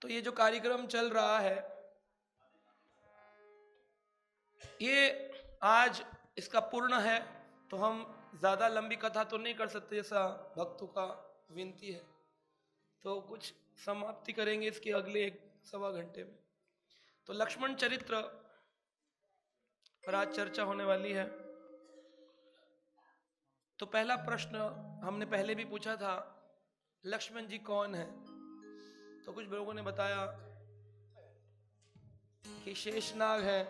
तो ये जो कार्यक्रम चल रहा है, ये आज इसका पूर्ण है, तो हम ज़्यादा लंबी कथा तो नहीं कर सकते, जैसा भक्तों का विनती है, तो कुछ समाप्ति करेंगे इसके अगले 1-1.25 घंटे में। तो लक्ष्मण चरित्र पर आज चर्चा होने वाली है। तो पहला प्रश्न हमने पहले भी पूछा था, लक्ष्मण जी कौन है? तो कुछ लोगों ने बताया कि शेषनाग है,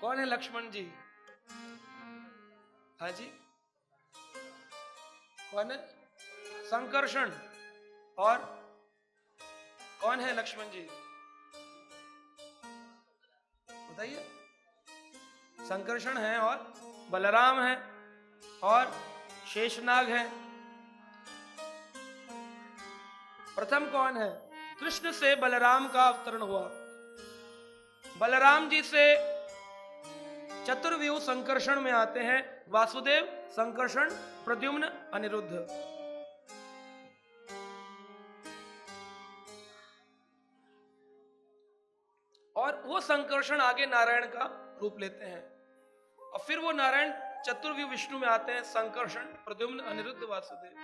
कौन है लक्ष्मण जी? हाँ जी, कौन है? संकर्षण। और कौन है लक्ष्मण जी? बताइए। संकर्षण है और बलराम है और शेषनाग है। प्रथम कौन है? कृष्ण से बलराम का अवतरण हुआ। बलराम जी से चतुर्व्यूह संकर्षण में आते हैं वासुदेव, संकर्षण, प्रद्युम्न, अनिरुद्ध। और वो संकर्षण आगे नारायण का रूप लेते हैं और फिर वो नारायण चतुर्व्यूह विष्णु में आते हैं, संकर्षण, प्रद्युम्न, अनिरुद्ध, वासुदेव।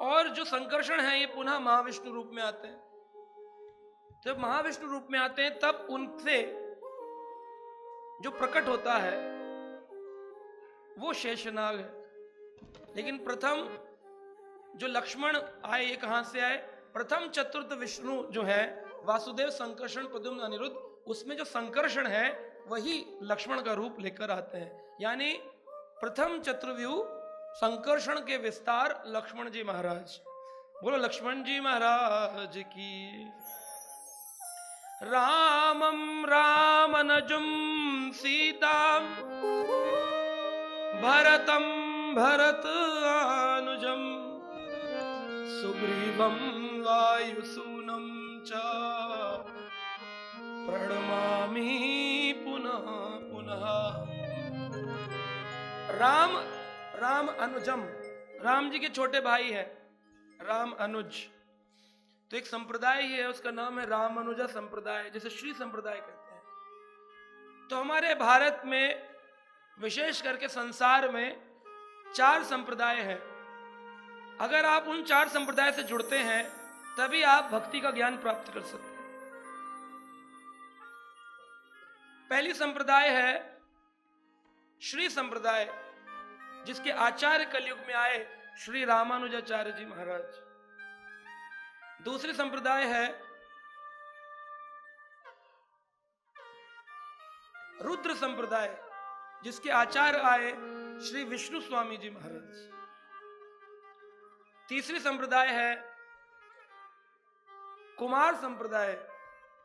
और जो संकर्षण है ये पुनः महाविष्णु रूप में आते हैं। जब महाविष्णु रूप में आते हैं तब उनसे जो प्रकट होता है वो शेषनाग है। लेकिन प्रथम जो लक्ष्मण आए, ये कहां से आए? प्रथम चतुर्थ विष्णु जो है वासुदेव, संकर्षण, प्रद्युम्न, अनिरुद्ध, उसमें जो संकर्षण है वही लक्ष्मण का रूप लेकर आते हैं। यानी प्रथम चतुर्व्यूह संकर्षण के विस्तार लक्ष्मण जी महाराज। बोलो लक्ष्मण जी महाराज की। रामं रामनजुं सीतां भरतं भरतानुजं सुग्रीवं वायुसूनं च प्रणमामि पुनः पुनः। राम, राम अनुजम, राम जी के छोटे भाई है राम अनुज। तो एक संप्रदाय ही है, उसका नाम है राम अनुजा संप्रदाय, जैसे श्री संप्रदाय कहते हैं। तो हमारे भारत में, विशेष करके संसार में 4 संप्रदाय हैं। अगर आप उन 4 संप्रदाय से जुड़ते हैं तभी आप भक्ति का ज्ञान प्राप्त कर सकते हैं। पहली संप्रदाय है श्री संप्रदाय, जिसके आचार्य कलयुग में आए श्री रामानुजाचार्य जी महाराज। दूसरी संप्रदाय है रुद्र संप्रदाय, जिसके आचार्य आए श्री विष्णु स्वामी जी महाराज। तीसरी संप्रदाय है कुमार संप्रदाय,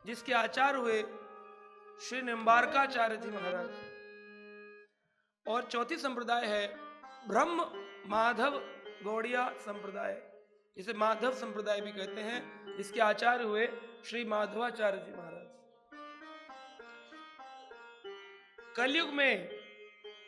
जिसके आचार्य हुए श्री निम्बारकाचार्य जी महाराज। और चौथी संप्रदाय है ब्रह्म माधव गौड़िया संप्रदाय, जिसे माधव संप्रदाय भी कहते हैं, जिसके आचार्य हुए श्री माधवाचार्य जी महाराज। कलयुग में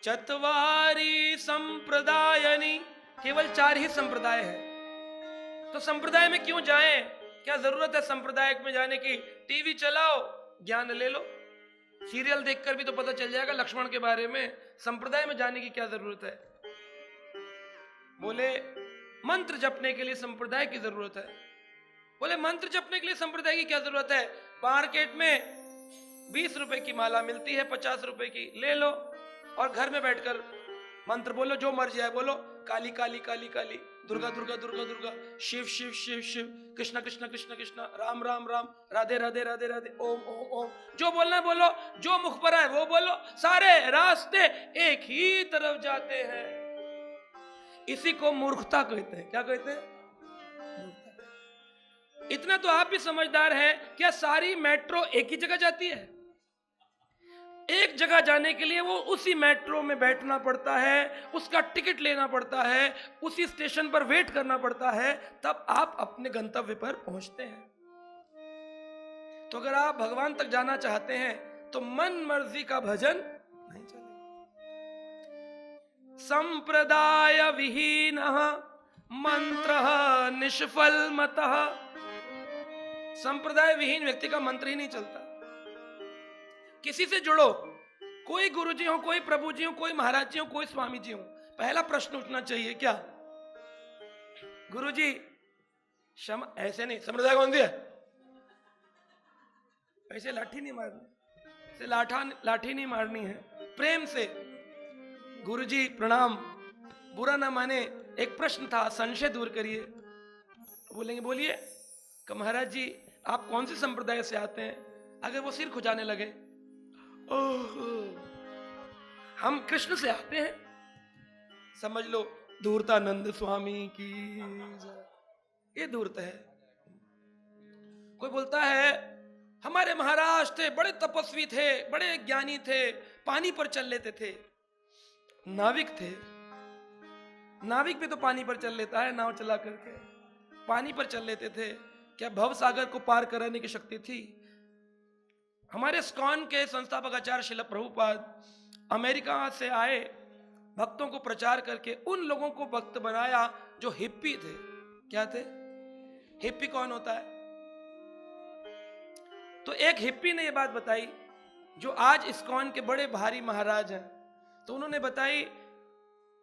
चत्वारी संप्रदायनी, केवल 4 ही संप्रदाय है। तो संप्रदाय में क्यों जाएं? क्या जरूरत है संप्रदाय में जाने की? टीवी चलाओ, ज्ञान ले लो, सीरियल देखकर भी तो पता चल जाएगा लक्ष्मण के बारे में। संप्रदाय में जाने की क्या जरूरत है? बोले मंत्र जपने के लिए संप्रदाय की जरूरत है। बोले मंत्र जपने के लिए संप्रदाय की क्या जरूरत है? मार्केट में 20 रुपए की माला मिलती है, 50 रुपए की ले लो और घर में बैठकर मंत्र बोलो, जो मर्जी है बोलो। काली काली काली काली, दुर्गा दुर्गा दुर्गा दुर्गा, शिव शिव शिव शिव, कृष्ण कृष्ण कृष्ण कृष्ण, राम राम राम, राधे राधे राधे राधे, ओम ओम ओम। जो बोलना है बोलो, जो मुख पर आए वो बोलो। सारे रास्ते एक ही तरफ जाते हैं। इसी को मूर्खता कहते हैं। क्या कहते हैं? इतना तो आप भी समझदार हैं, क्या सारी मेट्रो एक ही जगह जाती है? एक जगह जाने के लिए वो उसी मेट्रो में बैठना पड़ता है, उसका टिकट लेना पड़ता है, उसी स्टेशन पर वेट करना पड़ता है, तब आप अपने गंतव्य पर पहुंचते हैं। तो अगर आप भगवान तक जाना चाहते हैं तो मन मर्जी का भजन नहीं चलेगा। संप्रदाय विहीन मंत्र निष्फल मतः। संप्रदाय विहीन व्यक्ति का मंत्र ही नहीं चलता। किसी से जुड़ो, कोई गुरुजी हो, कोई प्रभु जी हो, कोई महाराज जी हो, कोई स्वामी जी हो, पहला प्रश्न उठना चाहिए क्या? गुरुजी क्षमा, ऐसे नहीं, संप्रदाय कौन सी है? ऐसे लाठी नहीं मारनी, ऐसे लाठी नहीं मारनी है, प्रेम से। गुरुजी प्रणाम, बुरा ना माने, एक प्रश्न था, संशय दूर करिए। बोलेंगे बोलिए। कि महाराज जी आप कौन से संप्रदाय से आते हैं? अगर वो सिर खुजाने लगे, हम कृष्ण से आते हैं, समझ लो धूर्तानंद स्वामी की ये धूर्त है। कोई बोलता है हमारे महाराज थे, बड़े तपस्वी थे, बड़े ज्ञानी थे, पानी पर चल लेते थे। नाविक थे, नाविक भी तो पानी पर चल लेता है, नाव चला करके पानी पर चल लेते थे। क्या भव सागर को पार कराने की शक्ति थी? हमारे इस्कॉन के संस्थापक आचार्य श्रील प्रभुपाद अमेरिका से आए, भक्तों को प्रचार करके उन लोगों को भक्त बनाया जो हिप्पी थे। क्या थे? हिप्पी कौन होता है? तो एक हिप्पी ने यह बात बताई, जो आज इस्कॉन के बड़े भारी महाराज हैं। तो उन्होंने बताई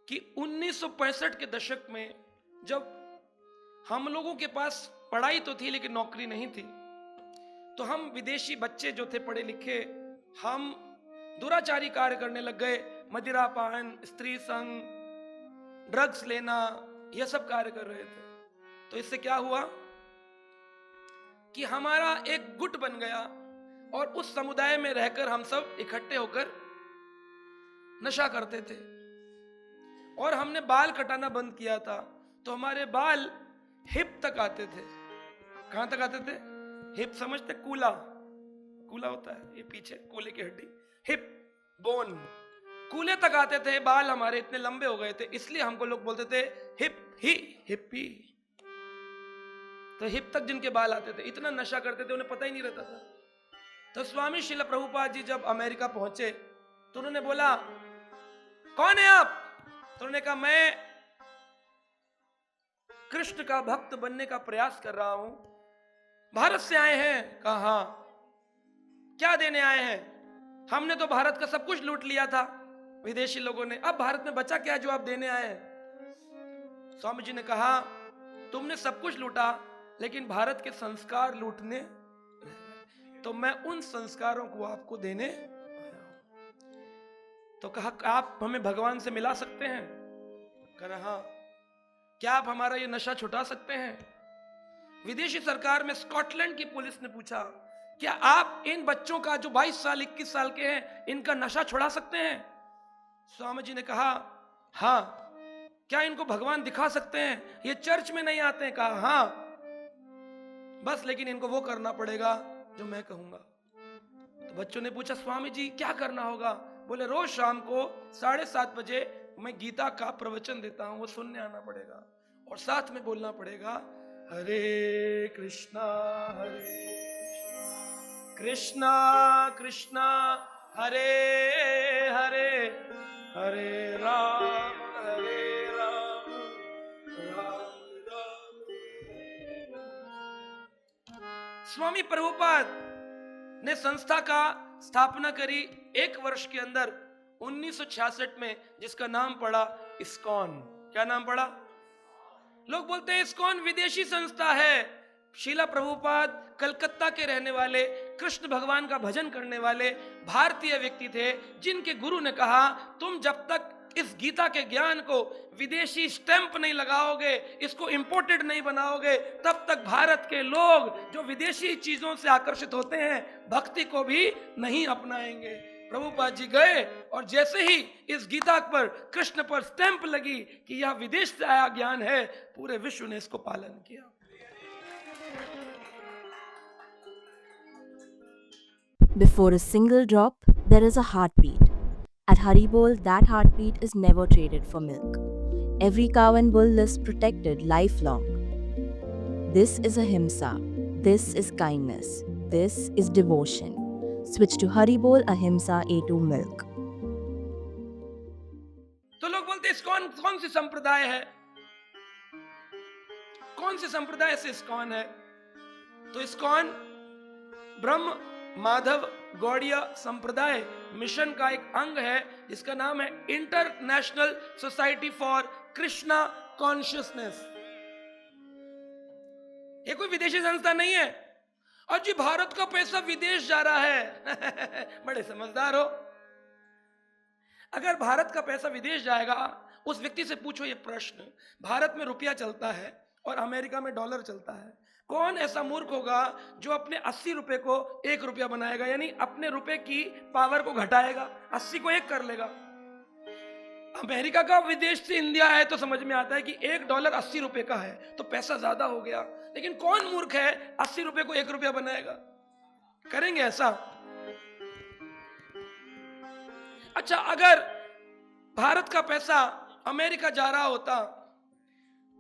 कि 1965 के दशक में जब हम लोगों के पास पढ़ाई तो थी लेकिन नौकरी नहीं थी, तो हम विदेशी बच्चे जो थे पढ़े लिखे, हम दुराचारी कार्य करने लग गए। मदिरापान, स्त्री संग, ड्रग्स लेना, यह सब कार्य कर रहे थे। तो इससे क्या हुआ कि हमारा एक गुट बन गया और उस समुदाय में रहकर हम सब इकट्ठे होकर नशा करते थे। और हमने बाल कटाना बंद किया था, तो हमारे बाल हिप तक आते थे। कहां तक आते थे? हिप समझते? कूला, कूला होता है ये पीछे, कूले की हड्डी, हिप बोन, कूले तक आते थे। बाल हमारे इतने लंबे हो गए थे, इसलिए हमको लोग बोलते थे हिप ही हिप्पी। तो हिप तक जिनके बाल आते थे, इतना नशा करते थे, उन्हें पता ही नहीं रहता था। तो स्वामी श्रील प्रभुपाद जी जब अमेरिका पहुंचे तो उन्होंने बोला कौन है आप? तो उन्होंने कहा मैं कृष्ण का भक्त बनने का प्रयास कर रहा हूं, भारत से आए हैं। कहा हाँ। क्या देने आए हैं? हमने तो भारत का सब कुछ लूट लिया था विदेशी लोगों ने, अब भारत में बचा क्या जो आप देने आए हैं? स्वामी जी ने कहा तुमने सब कुछ लूटा लेकिन भारत के संस्कार लूटने, तो मैं उन संस्कारों को आपको देने आया हूं। तो कहा आप हमें भगवान से मिला सकते हैं? कहा हाँ। क्या आप हमारा ये नशा छुटा सकते हैं? विदेशी सरकार में स्कॉटलैंड की पुलिस ने पूछा क्या आप इन बच्चों का जो 22 साल 21 साल के हैं इनका नशा छुड़ा सकते हैं? स्वामी जी ने कहा हाँ। क्या इनको भगवान दिखा सकते हैं? ये चर्च में नहीं आते हैं? कहा हाँ। बस लेकिन इनको वो करना पड़ेगा जो मैं कहूंगा। तो बच्चों ने पूछा स्वामी जी क्या करना होगा? बोले रोज शाम को 7:30 बजे मैं गीता का प्रवचन देता हूं, वो सुनने आना पड़ेगा और साथ में बोलना पड़ेगा हरे कृष्णा कृष्णा कृष्णा हरे हरे, हरे राम राम राम। स्वामी प्रभुपाद ने संस्था का स्थापना करी 1 वर्ष के अंदर 1966 में, जिसका नाम पड़ा इस्कॉन। क्या नाम पड़ा? लोग बोलते हैं इस्कॉन विदेशी संस्था है। शीला प्रभुपाद कलकत्ता के रहने वाले, कृष्ण भगवान का भजन करने वाले भारतीय व्यक्ति थे, जिनके गुरु ने कहा तुम जब तक इस गीता के ज्ञान को विदेशी स्टैंप नहीं लगाओगे, इसको इंपोर्टेड नहीं बनाओगे, तब तक भारत के लोग जो विदेशी चीजों से आकर्षित होते हैं भक्ति को भी नहीं अपनाएंगे। प्रभुपाद जी गए और जैसे ही इस गीता पर कृष्ण पर स्टैंप लगी कि यह विदेश से आया ज्ञान है, पूरे विश्व ने इसको पालन किया। Before a single drop, there is a heartbeat. At Haribol, that heartbeat is never traded for milk. Every cow and bull lives protected lifelong. This is ahimsa. This is kindness. This is devotion. Switch to Haribol Ahimsa A2 milk. तो लोग बोलते ISKCON कौन सी संप्रदाय है, कौन से संप्रदाय से इस्कॉन है? तो इस्कॉन ब्रह्म माधव गौड़ीय संप्रदाय मिशन का एक अंग है जिसका नाम है international society for Krishna consciousness. ये कोई विदेशी संस्था नहीं है। और जी भारत का पैसा विदेश जा रहा है बड़े समझदार हो। अगर भारत का पैसा विदेश जाएगा, उस व्यक्ति से पूछो ये प्रश्न, भारत में रुपया चलता है और अमेरिका में डॉलर चलता है, कौन ऐसा मूर्ख होगा जो अपने 80 रुपए को 1 रुपया बनाएगा, यानी अपने रुपए की पावर को घटाएगा, 80 को 1 कर लेगा। अमेरिका का विदेश से इंडिया है तो समझ में आता है कि $1 80 रुपए का है तो पैसा ज्यादा हो गया, लेकिन कौन मूर्ख है 80 रुपए को 1 रुपया बनाएगा? करेंगे ऐसा? अच्छा, अगर भारत का पैसा अमेरिका जा रहा होता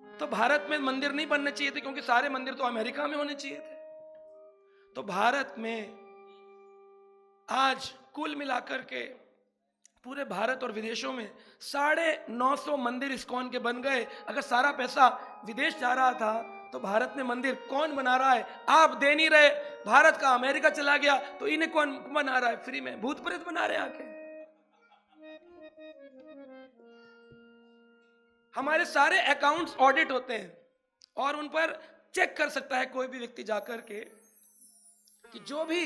तो भारत में मंदिर नहीं बनने चाहिए थे, क्योंकि सारे मंदिर तो अमेरिका में होने चाहिए थे। तो भारत में आज कुल मिलाकर के पूरे भारत और विदेशों में 950 मंदिर इस्कॉन के बन गए। अगर सारा पैसा विदेश जा रहा था तो भारत में मंदिर कौन बना रहा है? आप दे नहीं रहे, भारत का अमेरिका चला गया तो इन्हें कौन बना रहा है? फ्री में भूत प्रेत बना रहे हैं आके। हमारे सारे अकाउंट्स ऑडिट होते हैं और उन पर चेक कर सकता है कोई भी व्यक्ति जाकर के कि जो भी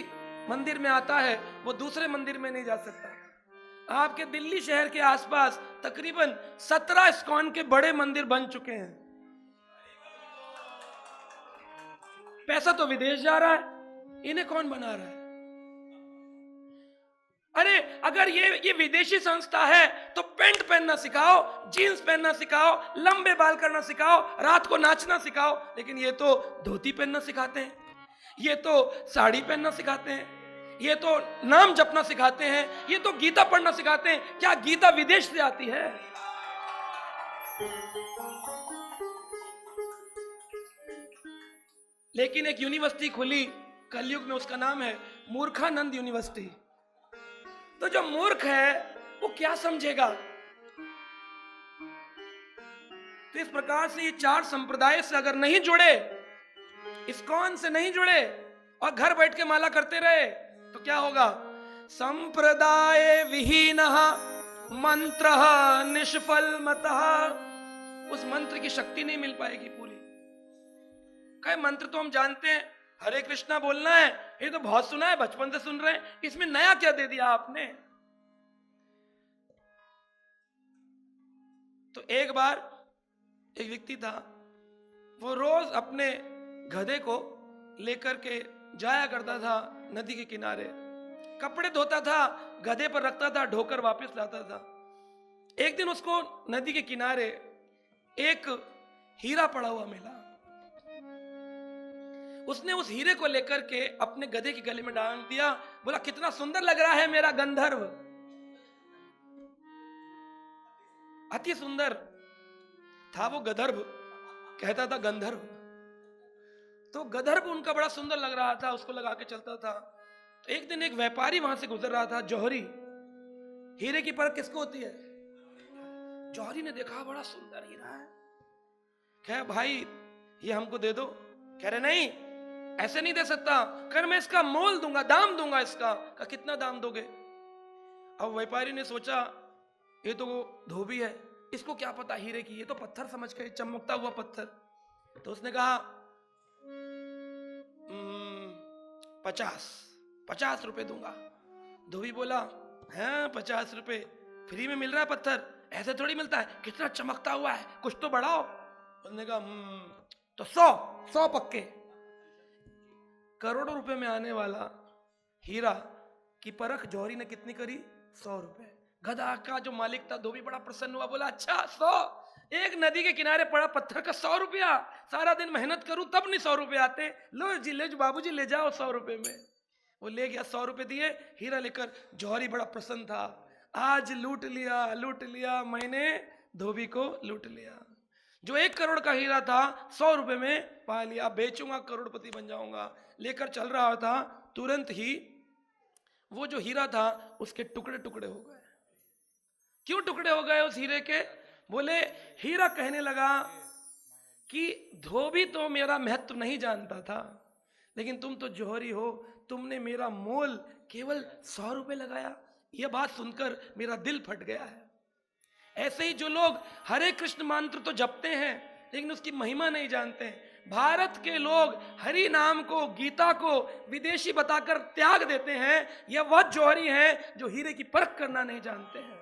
मंदिर में आता है वो दूसरे मंदिर में नहीं जा सकता। आपके दिल्ली शहर के आसपास तकरीबन 17 इस्कॉन के बड़े मंदिर बन चुके हैं। पैसा तो विदेश जा रहा है, इन्हें कौन बना रहा है? अरे अगर ये विदेशी संस्था है तो पैंट पहनना सिखाओ, जीन्स पहनना सिखाओ, लंबे बाल करना सिखाओ, रात को नाचना सिखाओ, लेकिन ये तो धोती पहनना सिखाते हैं, ये तो साड़ी पहनना सिखाते हैं, ये तो नाम जपना सिखाते हैं, ये तो गीता पढ़ना सिखाते हैं। क्या गीता विदेश से आती है? लेकिन एक यूनिवर्सिटी खुली कलयुग में, उसका नाम है मूर्खानंद यूनिवर्सिटी। तो जो मूर्ख है वो क्या समझेगा? तो इस प्रकार से ये 4 संप्रदाय से अगर नहीं जुड़े, इस्कॉन से नहीं जुड़े और घर बैठ के माला करते रहे तो क्या होगा? संप्रदाय विहीनः मंत्रः निष्फल मतः। उस मंत्र की शक्ति नहीं मिल पाएगी पूरी। कई मंत्र तो हम जानते हैं, हरे कृष्णा बोलना है, ये तो बहुत सुना है, बचपन से सुन रहे हैं, इसमें नया क्या दे दिया आपने? तो एक बार एक व्यक्ति था, वो रोज अपने गधे को लेकर के जाया करता था नदी के किनारे, कपड़े धोता था, गधे पर रखता था, ढोकर वापस लाता था। एक दिन उसको नदी के किनारे एक हीरा पड़ा हुआ मिला। उसने उस हीरे को लेकर के अपने गधे के गले में डाल दिया, बोला कितना सुंदर लग रहा है मेरा गंधर्व। अति सुंदर था वो गंधर्व, कहता था गंधर्व। तो गंधर्व उनका बड़ा सुंदर लग रहा था, उसको लगा के चलता था। तो एक दिन एक व्यापारी वहां से गुजर रहा था, जौहरी। हीरे की परख किसको होती है? जौहरी ने देखा बड़ा सुंदर हीरा है, कह भाई ये हमको दे दो। कह रहे नहीं, ऐसे नहीं दे सकता। कर मैं इसका मोल दूंगा, दाम दूंगा इसका। का कितना दाम दोगे? अब व्यापारी ने सोचा ये तो धोबी है, इसको क्या पता हीरे की, ये तो पत्थर समझ के, चमकता हुआ पत्थर। तो उसने कहा 50 रुपए दूंगा। धोबी बोला हाँ 50 रुपए फ्री में मिल रहा है पत्थर, ऐसे थोड़ी मिलता है, कितना चमकता हुआ है, कुछ तो बढ़ाओ। उसने कहा तो 100 पक्के। करोड़ों रुपए में आने वाला हीरा की परख जौहरी ने कितनी करी? 100 रुपए। गधा का जो मालिक था धोबी बड़ा प्रसन्न हुआ, बोला अच्छा 100, एक नदी के किनारे पड़ा पत्थर का 100 रुपया, सारा दिन मेहनत करूं तब नहीं 100 रुपए आते। लो जी ले बाबूजी ले जाओ 100 रुपए में। वो ले गया, 100 रुपए दिए, हीरा लेकर। जौहरी बड़ा प्रसन्न था, आज लूट लिया मैंने, धोबी को लूट लिया। जो 1 करोड़ का हीरा था 100 रुपए में पा लिया, बेचूंगा करोड़पति बन जाऊंगा। लेकर चल रहा था, तुरंत ही वो जो हीरा था उसके टुकड़े टुकड़े हो गए। क्यों टुकड़े हो गए उस हीरे के? बोले हीरा कहने लगा कि धोबी तो मेरा महत्व नहीं जानता था, लेकिन तुम तो जौहरी हो, तुमने मेरा मोल केवल 100 रुपए लगाया। यह बात सुनकर मेरा दिल फट गया है। ऐसे ही जो लोग हरे कृष्ण मंत्र तो जपते हैं लेकिन उसकी महिमा नहीं जानते हैं। भारत के लोग हरि नाम को, गीता को विदेशी बताकर त्याग देते हैं। यह वह जौहरी हैं जो हीरे की परख करना नहीं जानते हैं।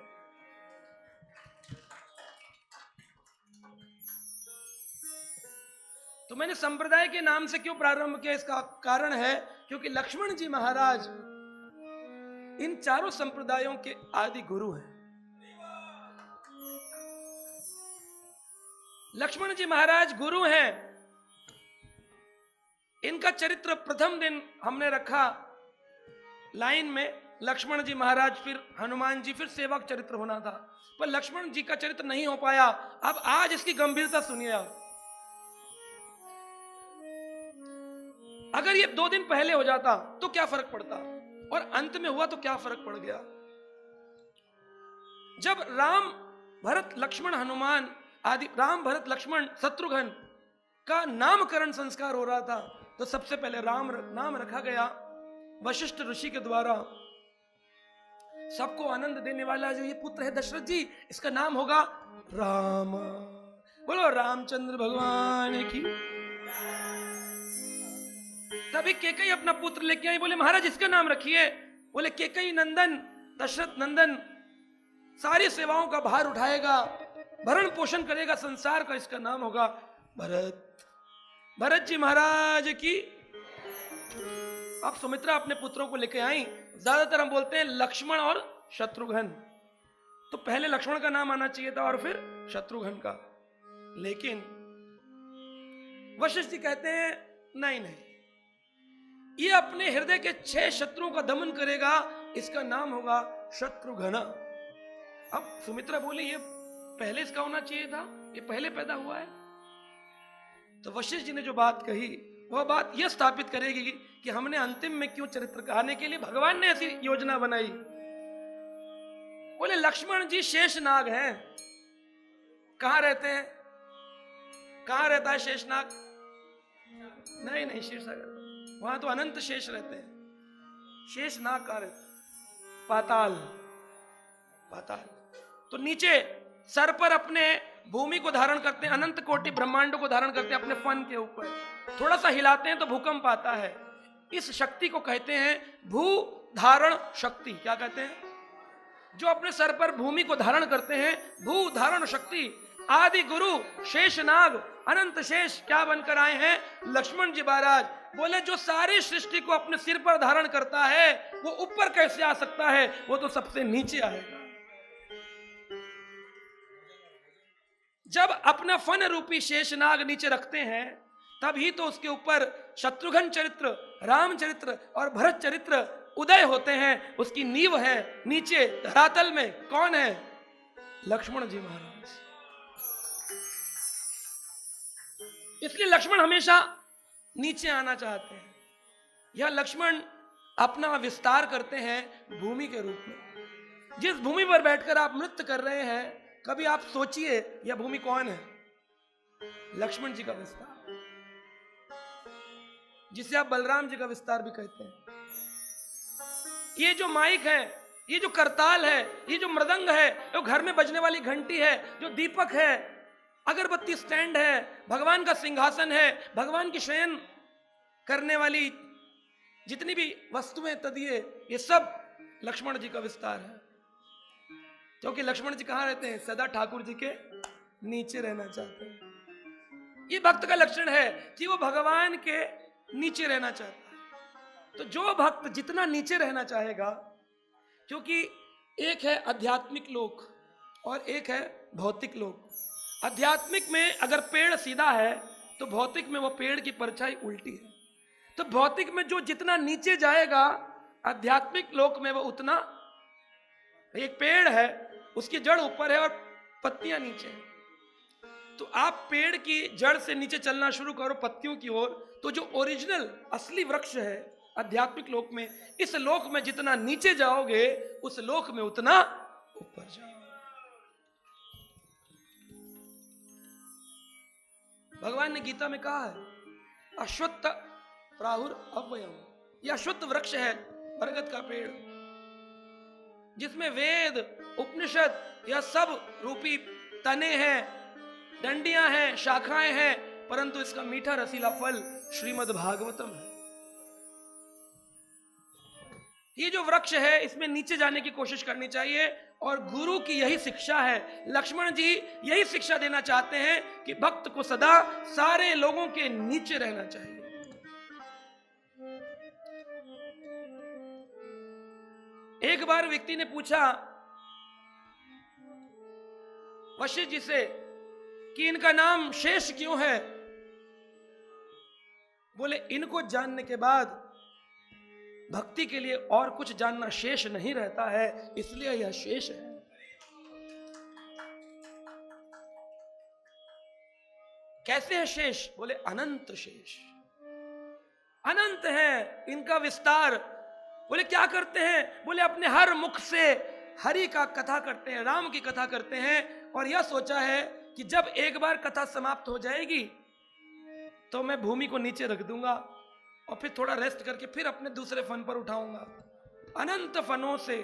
तो मैंने संप्रदाय के नाम से क्यों प्रारंभ किया, इसका कारण है क्योंकि लक्ष्मण जी महाराज इन चारों संप्रदायों के आदि गुरु हैं। लक्ष्मण जी महाराज गुरु हैं। इनका चरित्र प्रथम दिन हमने रखा लाइन में, लक्ष्मण जी महाराज, फिर हनुमान जी, फिर सेवक चरित्र होना था, पर लक्ष्मण जी का चरित्र नहीं हो पाया। अब आज इसकी गंभीरता सुनिए आप। अगर ये 2 दिन पहले हो जाता तो क्या फर्क पड़ता, और अंत में हुआ तो क्या फर्क पड़ गया। जब राम भरत लक्ष्मण हनुमान आदि, राम भरत लक्ष्मण शत्रुघ्न का नामकरण संस्कार हो रहा था, तो सबसे पहले राम नाम रखा गया वशिष्ठ ऋषि के द्वारा। सबको आनंद देने वाला जो ये पुत्र है दशरथ जी, इसका नाम होगा राम। बोलो रामचंद्र भगवान की। तभी केकई अपना पुत्र लेके आई, बोले महाराज इसका नाम रखिए। बोले केकई नंदन, दशरथ नंदन सारी सेवाओं का भार उठाएगा, भरण पोषण करेगा संसार का, इसका नाम होगा भरत। भरत जी महाराज की। अब सुमित्रा अपने पुत्रों को लेके आई। ज्यादातर हम बोलते हैं लक्ष्मण और शत्रुघ्न, तो पहले लक्ष्मण का नाम आना चाहिए था और फिर शत्रुघ्न का, लेकिन वशिष्ठ जी कहते हैं नहीं नहीं, ये अपने हृदय के 6 शत्रुओं का दमन करेगा, इसका नाम होगा शत्रुघ्न। अब सुमित्रा बोली ये पहले इसका होना चाहिए था, ये पहले पैदा हुआ है। तो वशिष्ठ जी ने जो बात कही वह बात यह स्थापित करेगी कि हमने अंतिम में क्यों चरित्र कहने के लिए भगवान ने ऐसी योजना बनाई। बोले लक्ष्मण जी शेषनाग हैं। कहां रहते हैं? कहां रहता है शेषनाग? नहीं नहीं, क्षीरसागर, वहां तो अनंत शेष रहते हैं। शेषनाग कहां रहते हैं? पाताल। पाताल तो नीचे सर पर अपने भूमि को धारण करते हैं, अनंत कोटि ब्रह्मांडों को धारण करते हैं अपने फन के ऊपर। थोड़ा सा हिलाते हैं तो भूकंप आता है। इस शक्ति को कहते हैं भू धारण शक्ति। क्या कहते हैं? जो अपने सर पर भूमि को धारण करते हैं, भू धारण शक्ति। आदि गुरु शेषनाग अनंत शेष क्या बनकर आए हैं? लक्ष्मण जी महाराज। बोले जो सारी सृष्टि को अपने सिर पर धारण करता है वो ऊपर कैसे आ सकता है? वो तो सबसे नीचे आएगा। जब अपना फन रूपी शेषनाग नीचे रखते हैं तभी तो उसके ऊपर शत्रुघ्न चरित्र, राम चरित्र और भरत चरित्र उदय होते हैं। उसकी नींव है नीचे धरातल में। कौन है? लक्ष्मण जी महाराज। इसलिए लक्ष्मण हमेशा नीचे आना चाहते हैं। यह लक्ष्मण अपना विस्तार करते हैं भूमि के रूप में। जिस भूमि पर बैठकर आप नृत्य कर रहे हैं, कभी आप सोचिए यह भूमि कौन है? लक्ष्मण जी का विस्तार, जिसे आप बलराम जी का विस्तार भी कहते हैं। ये जो माइक है, ये जो करताल है, ये जो मृदंग है, जो घर में बजने वाली घंटी है, जो दीपक है, अगरबत्ती स्टैंड है, भगवान का सिंहासन है, भगवान की शयन करने वाली जितनी भी वस्तुएं तदिए, ये सब लक्ष्मण जी का विस्तार है। क्योंकि लक्ष्मण जी कहां रहते हैं? सदा ठाकुर जी के नीचे रहना चाहते हैं। ये भक्त का लक्षण है कि वो भगवान के नीचे रहना चाहता है। तो जो भक्त जितना नीचे रहना चाहेगा, क्योंकि एक है आध्यात्मिक लोक और एक है भौतिक लोक। आध्यात्मिक में अगर पेड़ सीधा है तो भौतिक में वो पेड़ की परछाई उल्टी है। तो भौतिक में जो जितना नीचे जाएगा, आध्यात्मिक लोक में वो उतना, एक पेड़ है उसकी जड़ ऊपर है और पत्तियां नीचे हैं। तो आप पेड़ की जड़ से नीचे चलना शुरू करो पत्तियों की ओर, तो जो ओरिजिनल असली वृक्ष है आध्यात्मिक लोक में। इस लोक में जितना नीचे जाओगे उस लोक में उतना ऊपर जाओगे। भगवान ने गीता में कहा है अश्वत्थ प्राहुर अव्ययम। यह अश्वत्थ वृक्ष है, बरगद का पेड़, जिसमें वेद उपनिषद यह सब रूपी तने हैं, डंडियां हैं, शाखाएं हैं, परंतु इसका मीठा रसीला फल श्रीमद् भागवतम है। ये जो वृक्ष है इसमें नीचे जाने की कोशिश करनी चाहिए और गुरु की यही शिक्षा है। लक्ष्मण जी यही शिक्षा देना चाहते हैं कि भक्त को सदा सारे लोगों के नीचे रहना चाहिए। एक बार व्यक्ति ने पूछा वशिष्ठ जी से कि इनका नाम शेष क्यों है? बोले इनको जानने के बाद भक्ति के लिए और कुछ जानना शेष नहीं रहता है, इसलिए यह शेष है। कैसे है शेष? बोले अनंत शेष, अनंत है इनका विस्तार। बोले क्या करते हैं? बोले अपने हर मुख से हरि का कथा करते हैं, राम की कथा करते हैं, और यह सोचा है कि जब एक बार कथा समाप्त हो जाएगी तो मैं भूमि को नीचे रख दूंगा और फिर थोड़ा रेस्ट करके फिर अपने दूसरे फन पर उठाऊंगा। अनंत फनों से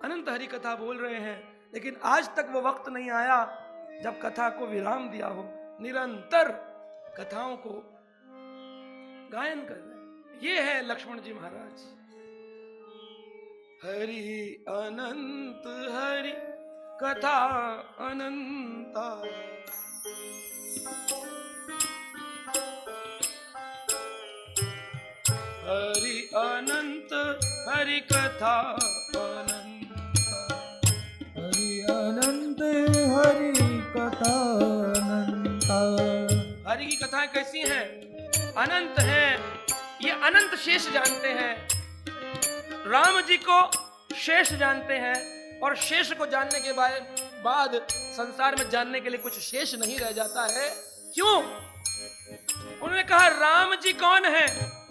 अनंत हरि कथा बोल रहे हैं, लेकिन आज तक वो वक्त नहीं आया जब कथा को विराम दिया हो। निरंतर कथाओं को गायन कर रहे हैं। ये है लक्ष्मण जी महाराज। हरि अनंत हरि कथा अनंता, हरि अनंत हरि कथा अनंता, हरि अनंत हरि कथा अनंता। हरि की कथाएं कैसी हैं? अनंत हैं। ये अनंत शेष जानते हैं। राम जी को शेष जानते हैं और शेष को जानने के बाद संसार में जानने के लिए कुछ शेष नहीं रह जाता है। क्यों? उन्होंने कहा राम जी कौन है,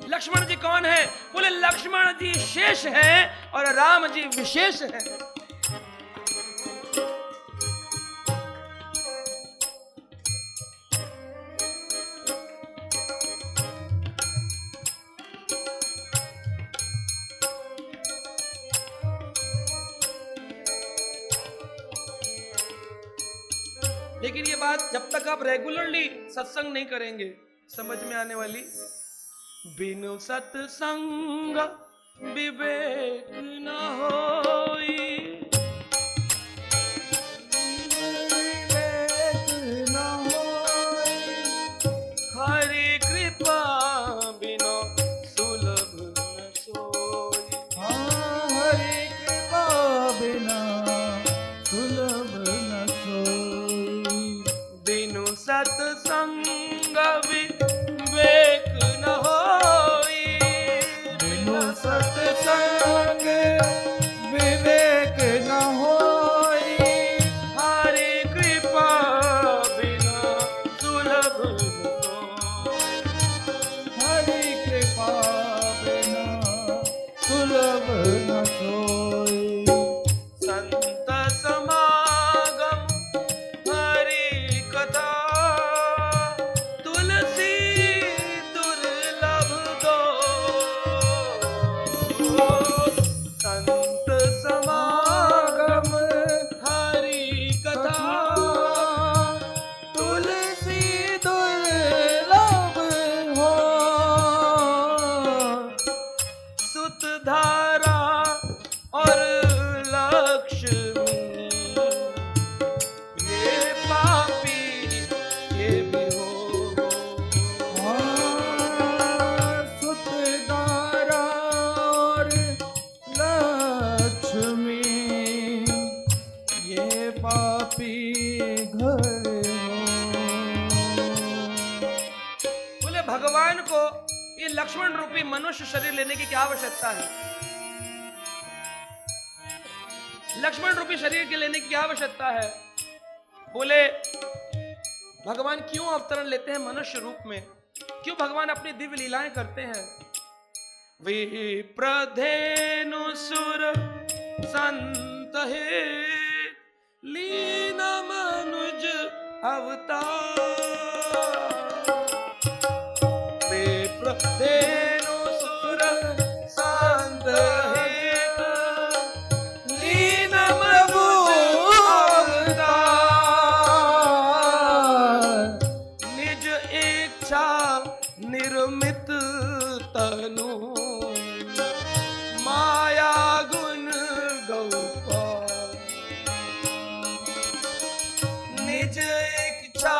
लक्ष्मण जी कौन है? बोले लक्ष्मण जी शेष हैं और राम जी विशेष हैं। लेकिन ये बात जब तक आप रेगुलरली सत्संग नहीं करेंगे समझ में आने वाली। बिनु सत्संग विवेक न होई, विवेक न होई, हरि कृपा बिनु सुलभ न सोई। हाँ हरि कृपा बिना सुलभ न सोई। बिनु सत्संग विवेक न होई, बिनु सत्संग विवेक न होई, हरि कृपा बिनु सुलभ न सोई। हरि कृपा बिना सुलभ न सोई। संत समागम हरि कथा, तुलसी दुर्लभ दो। संत समागम हरि कथा, तुलसी दुर्लभ हो। सुत धारा और लक्ष्मी, ये पापी ये भी हो। सुत दारा और लक्ष्मी, ये पापी घर हो। बोले भगवान को ये लक्ष्मण रूपी मनुष्य शरीर लेने की क्या आवश्यकता है? लक्ष्मण रूपी शरीर के लेने की क्या आवश्यकता है? बोले भगवान क्यों अवतरण लेते हैं मनुष्य रूप में? क्यों भगवान अपनी दिव्य लीलाएं करते हैं? विप्रधेनु सुर संत हे लीन मनुज अवतार। विप्रधेनु सुर संत हे लीन मनुज अवतार। निज इच्छा निर्मित तनु माया गुण गौपाल। निज इच्छा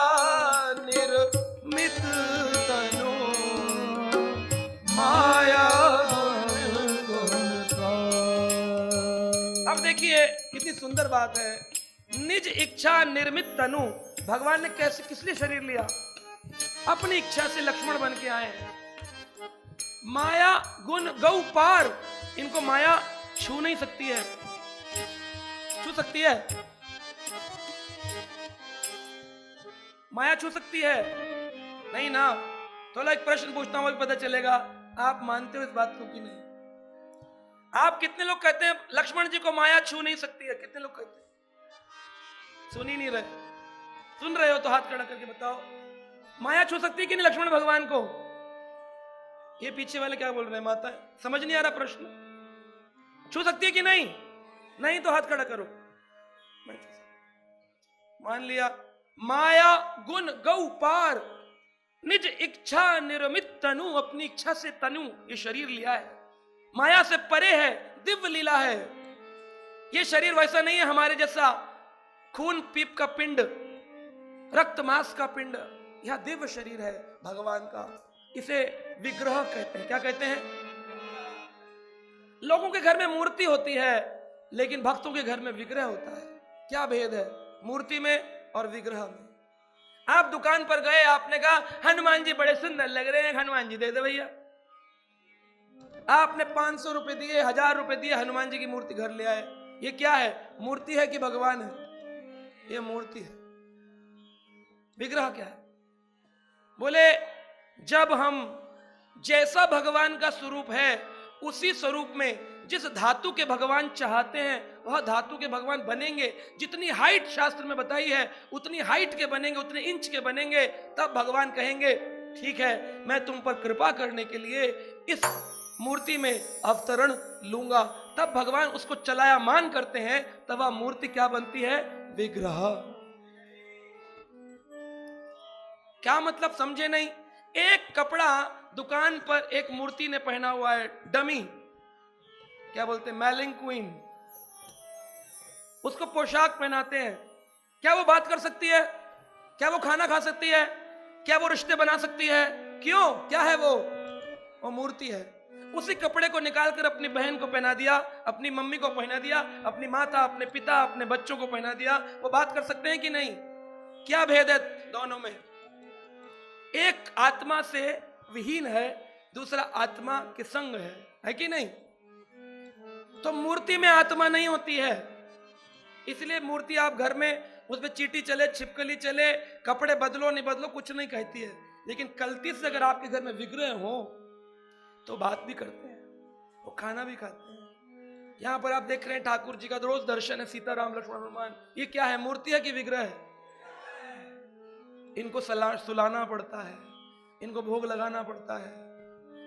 निर्मित तनु माया गुण गौपाल। अब देखिए कितनी सुंदर बात है। निज इच्छा निर्मित तनु, भगवान ने कैसे किस लिए शरीर लिया? अपनी इच्छा से लक्ष्मण बन के आए हैं। माया गुण गौ पार, इनको माया छू नहीं सकती है। छू सकती है? माया छू सकती है? नहीं ना। तो एक प्रश्न पूछता हूं, पता चलेगा आप मानते हो इस बात को कि नहीं। आप कितने लोग कहते हैं लक्ष्मण जी को माया छू नहीं सकती है? कितने लोग कहते हैं? सुन ही नहीं रहे। सुन रहे हो तो हाथ खड़ा करके बताओ, माया छू सकती है कि नहीं लक्ष्मण भगवान को? ये पीछे वाले क्या बोल रहे हैं? माता समझ नहीं आ रहा प्रश्न। छू सकती है कि नहीं? नहीं तो हाथ खड़ा करो। मान लिया। माया गुण गौ पार, निज इच्छा निर्मित तनु, अपनी इच्छा से तनु ये शरीर लिया है। माया से परे है, दिव्य लीला है। ये शरीर वैसा नहीं है हमारे जैसा खून पीप का पिंड, रक्त मांस का पिंड। यह दिव्य शरीर है भगवान का। इसे विग्रह कहते हैं। क्या कहते हैं? लोगों के घर में मूर्ति होती है, लेकिन भक्तों के घर में विग्रह होता है। क्या भेद है मूर्ति में और विग्रह में? आप दुकान पर गए, आपने कहा हनुमान जी बड़े सुंदर लग रहे हैं, हनुमान जी दे दे भैया। आपने 500 रुपए दिए, 1000 रुपए दिए, हनुमान जी की मूर्ति घर ले आए। ये क्या है? मूर्ति है कि भगवान है? ये मूर्ति है। विग्रह क्या है? बोले जब हम जैसा भगवान का स्वरूप है उसी स्वरूप में जिस धातु के भगवान चाहते हैं वह धातु के भगवान बनेंगे। जितनी हाइट शास्त्र में बताई है उतनी हाइट के बनेंगे, उतने इंच के बनेंगे। तब भगवान कहेंगे ठीक है मैं तुम पर कृपा करने के लिए इस मूर्ति में अवतरण लूंगा। तब भगवान उसको चलायमान करते हैं, तब वह मूर्ति क्या बनती है? विग्रह। क्या मतलब समझे नहीं? एक कपड़ा दुकान पर एक मूर्ति ने पहना हुआ है, डमी, क्या बोलते हैं, मैलिंग क्वीन, उसको पोशाक पहनाते हैं। क्या वो बात कर सकती है? क्या वो खाना खा सकती है? क्या वो रिश्ते बना सकती है? क्यों? क्या है वो मूर्ति है। उसी कपड़े को निकालकर अपनी बहन को पहना दिया, अपनी मम्मी को पहना दिया, अपनी माता, अपने पिता, अपने बच्चों को पहना दिया। वो बात कर सकते हैं कि नहीं? क्या भेद है दोनों में? एक आत्मा से विहीन है, दूसरा आत्मा के संग है कि नहीं? तो मूर्ति में आत्मा नहीं होती है, इसलिए मूर्ति आप घर में उसमें चींटी चले, छिपकली चले, कपड़े बदलो नहीं बदलो कुछ नहीं कहती है। लेकिन कल्टी से अगर आपके घर में विग्रह हो तो बात भी करते हैं, वो खाना भी खाते हैं। यहां पर आप देख रहे हैं ठाकुर जी का रोज दर्शन है, सीताराम लक्ष्मण हनुमान। ये क्या है? मूर्ति है कि विग्रह है? इनको सुलाना पड़ता है, इनको भोग लगाना पड़ता है,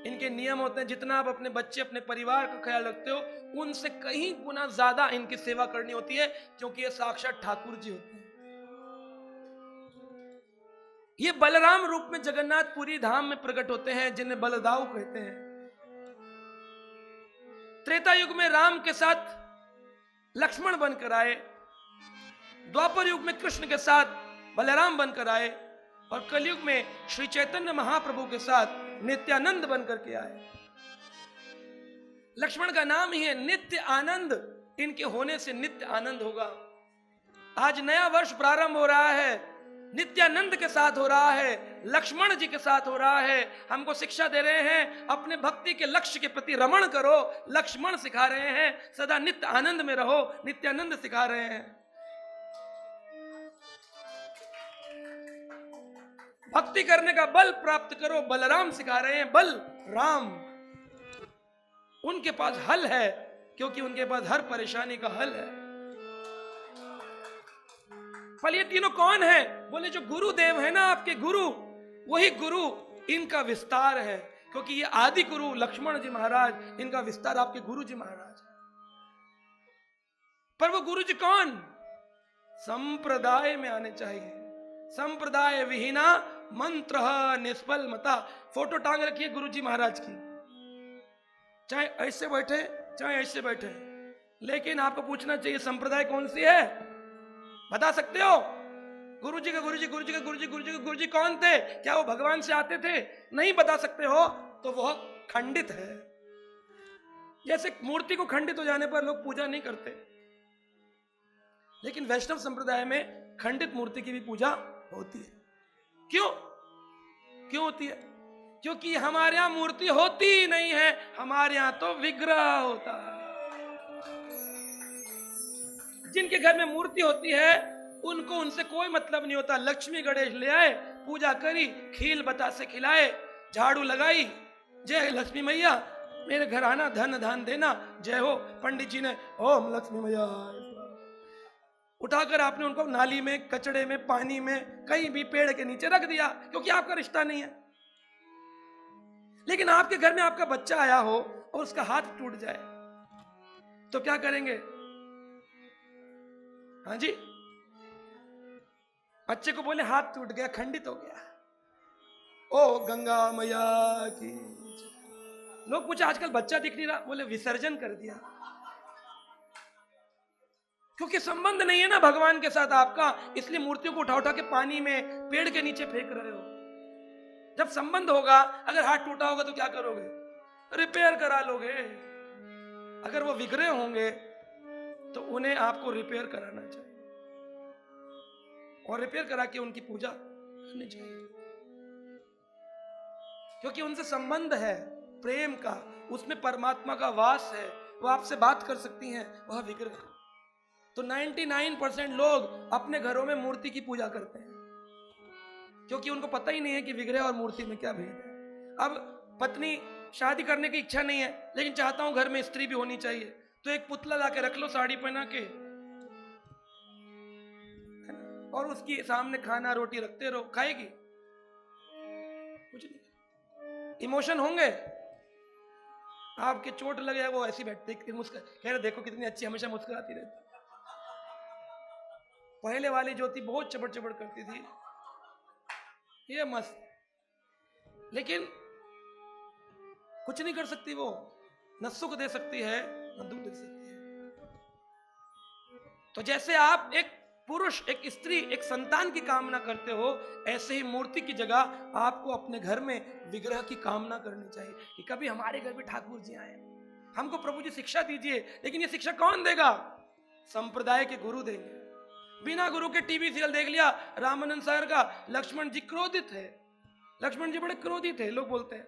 इनके नियम होते हैं। जितना आप अपने बच्चे, अपने परिवार का ख्याल रखते हो उनसे कहीं गुना ज्यादा इनकी सेवा करनी होती है, क्योंकि ये साक्षात ठाकुर जी होते हैं। ये बलराम रूप में जगन्नाथपुरी धाम में प्रकट होते हैं, जिन्हें बलदाऊ कहते हैं। त्रेता युग में राम के साथ लक्ष्मण बनकर आए, द्वापर युग में कृष्ण के साथ बलराम बनकर आए, और कलयुग में श्री चैतन्य महाप्रभु के साथ नित्यानंद बनकर के आए। लक्ष्मण का नाम ही है नित्य आनंद, इनके होने से नित्य आनंद होगा। आज नया वर्ष प्रारंभ हो रहा है, नित्यानंद के साथ हो रहा है, लक्ष्मण जी के साथ हो रहा है। हमको शिक्षा दे रहे हैं अपने भक्ति के लक्ष्य के प्रति रमण करो, लक्ष्मण सिखा रहे हैं सदा नित्य आनंद में रहो, नित्यानंद सिखा रहे हैं। भक्ति करने का बल प्राप्त करो, बलराम सिखा रहे हैं, बल राम। उनके पास हल है, क्योंकि उनके पास हर परेशानी का हल है। पर ये तीनों कौन है? बोले जो गुरुदेव है ना, आपके गुरु, वही गुरु इनका विस्तार है, क्योंकि ये आदि गुरु लक्ष्मण जी महाराज, इनका विस्तार आपके गुरु जी महाराज। पर वो गुरु जी कौन? संप्रदाय में आने चाहिए। संप्रदाय विहीना मंत्र निष्फल मता। फोटो टांग रखी है गुरु जी महाराज की, चाहे ऐसे बैठे चाहे ऐसे बैठे, लेकिन आपको पूछना चाहिए संप्रदाय कौन सी है? बता सकते हो? गुरु जी का गुरु जी, गुरु जी का गुरु जी, गुरु जी का गुरु जी कौन थे? क्या वो भगवान से आते थे? नहीं बता सकते हो तो वह खंडित है। जैसे मूर्ति को खंडित हो जाने पर लोग पूजा नहीं करते, लेकिन वैष्णव संप्रदाय में खंडित मूर्ति की भी पूजा होती है। क्यों? क्यों होती है? क्योंकि हमारे यहां मूर्ति होती ही नहीं है, हमारे यहां तो विग्रह होता है। जिनके घर में मूर्ति होती है उनको उनसे कोई मतलब नहीं होता। लक्ष्मी गणेश ले आए, पूजा करी, खील बतासे खिलाए, झाड़ू लगाई, जय लक्ष्मी मैया मेरे घर आना, धन धान देना, जय हो। पंडित जी ने ओम लक्ष्मी मैया उठाकर आपने उनको नाली में, कचड़े में, पानी में, कहीं भी पेड़ के नीचे रख दिया, क्योंकि आपका रिश्ता नहीं है। लेकिन आपके घर में आपका बच्चा आया हो और उसका हाथ टूट जाए तो क्या करेंगे? हाँ जी, बच्चे को बोले हाथ टूट गया, खंडित हो गया, ओ गंगा मैया की। लोग पूछे आजकल बच्चा दिख नहीं रहा, बोले विसर्जन कर दिया, क्योंकि संबंध नहीं है ना भगवान के साथ आपका, इसलिए मूर्तियों को उठा उठा के पानी में, पेड़ के नीचे फेंक रहे हो। जब संबंध होगा, अगर हाथ टूटा होगा तो क्या करोगे? रिपेयर करा लोगे। अगर वो विग्रह होंगे तो उन्हें आपको रिपेयर कराना चाहिए और रिपेयर करा के उनकी पूजा करनी चाहिए, क्योंकि उनसे संबंध है प्रेम का, उसमें परमात्मा का वास है, वो आपसे बात कर सकती हैं, वह विग्रह। तो 99% लोग अपने घरों में मूर्ति की पूजा करते हैं, क्योंकि उनको पता ही नहीं है कि विग्रह और मूर्ति में क्या भेद है। अब पत्नी शादी करने की इच्छा नहीं है, लेकिन चाहता हूं घर में स्त्री भी होनी चाहिए, तो एक पुतला लाके रख लो साड़ी पहना के, और उसकी सामने खाना रोटी रखते रहो, खाएगी? कुछ नहीं। इमोशन होंगे, आपके चोट लगे, वो ऐसी बैठती मुस्कुरा, कह रहे देखो कितनी अच्छी, हमेशा मुस्कुराती रहती। पहले वाली जो थी बहुत चबड़ चबड़ करती थी, ये मस्त, लेकिन कुछ नहीं कर सकती वो, न सुख दे सकती है न दुख दे सकती है। तो जैसे आप एक पुरुष, एक स्त्री, एक संतान की कामना करते हो, ऐसे ही मूर्ति की जगह आपको अपने घर में विग्रह की कामना करनी चाहिए कि कभी हमारे घर भी ठाकुर जी आए, हमको प्रभु जी शिक्षा दीजिए। लेकिन ये शिक्षा कौन देगा? संप्रदाय के गुरु देंगे। बिना गुरु के टीवी सीरियल देख लिया रामानंद सागर का, लक्ष्मण जी क्रोधित है, लक्ष्मण जी बड़े क्रोधित है, लोग बोलते हैं।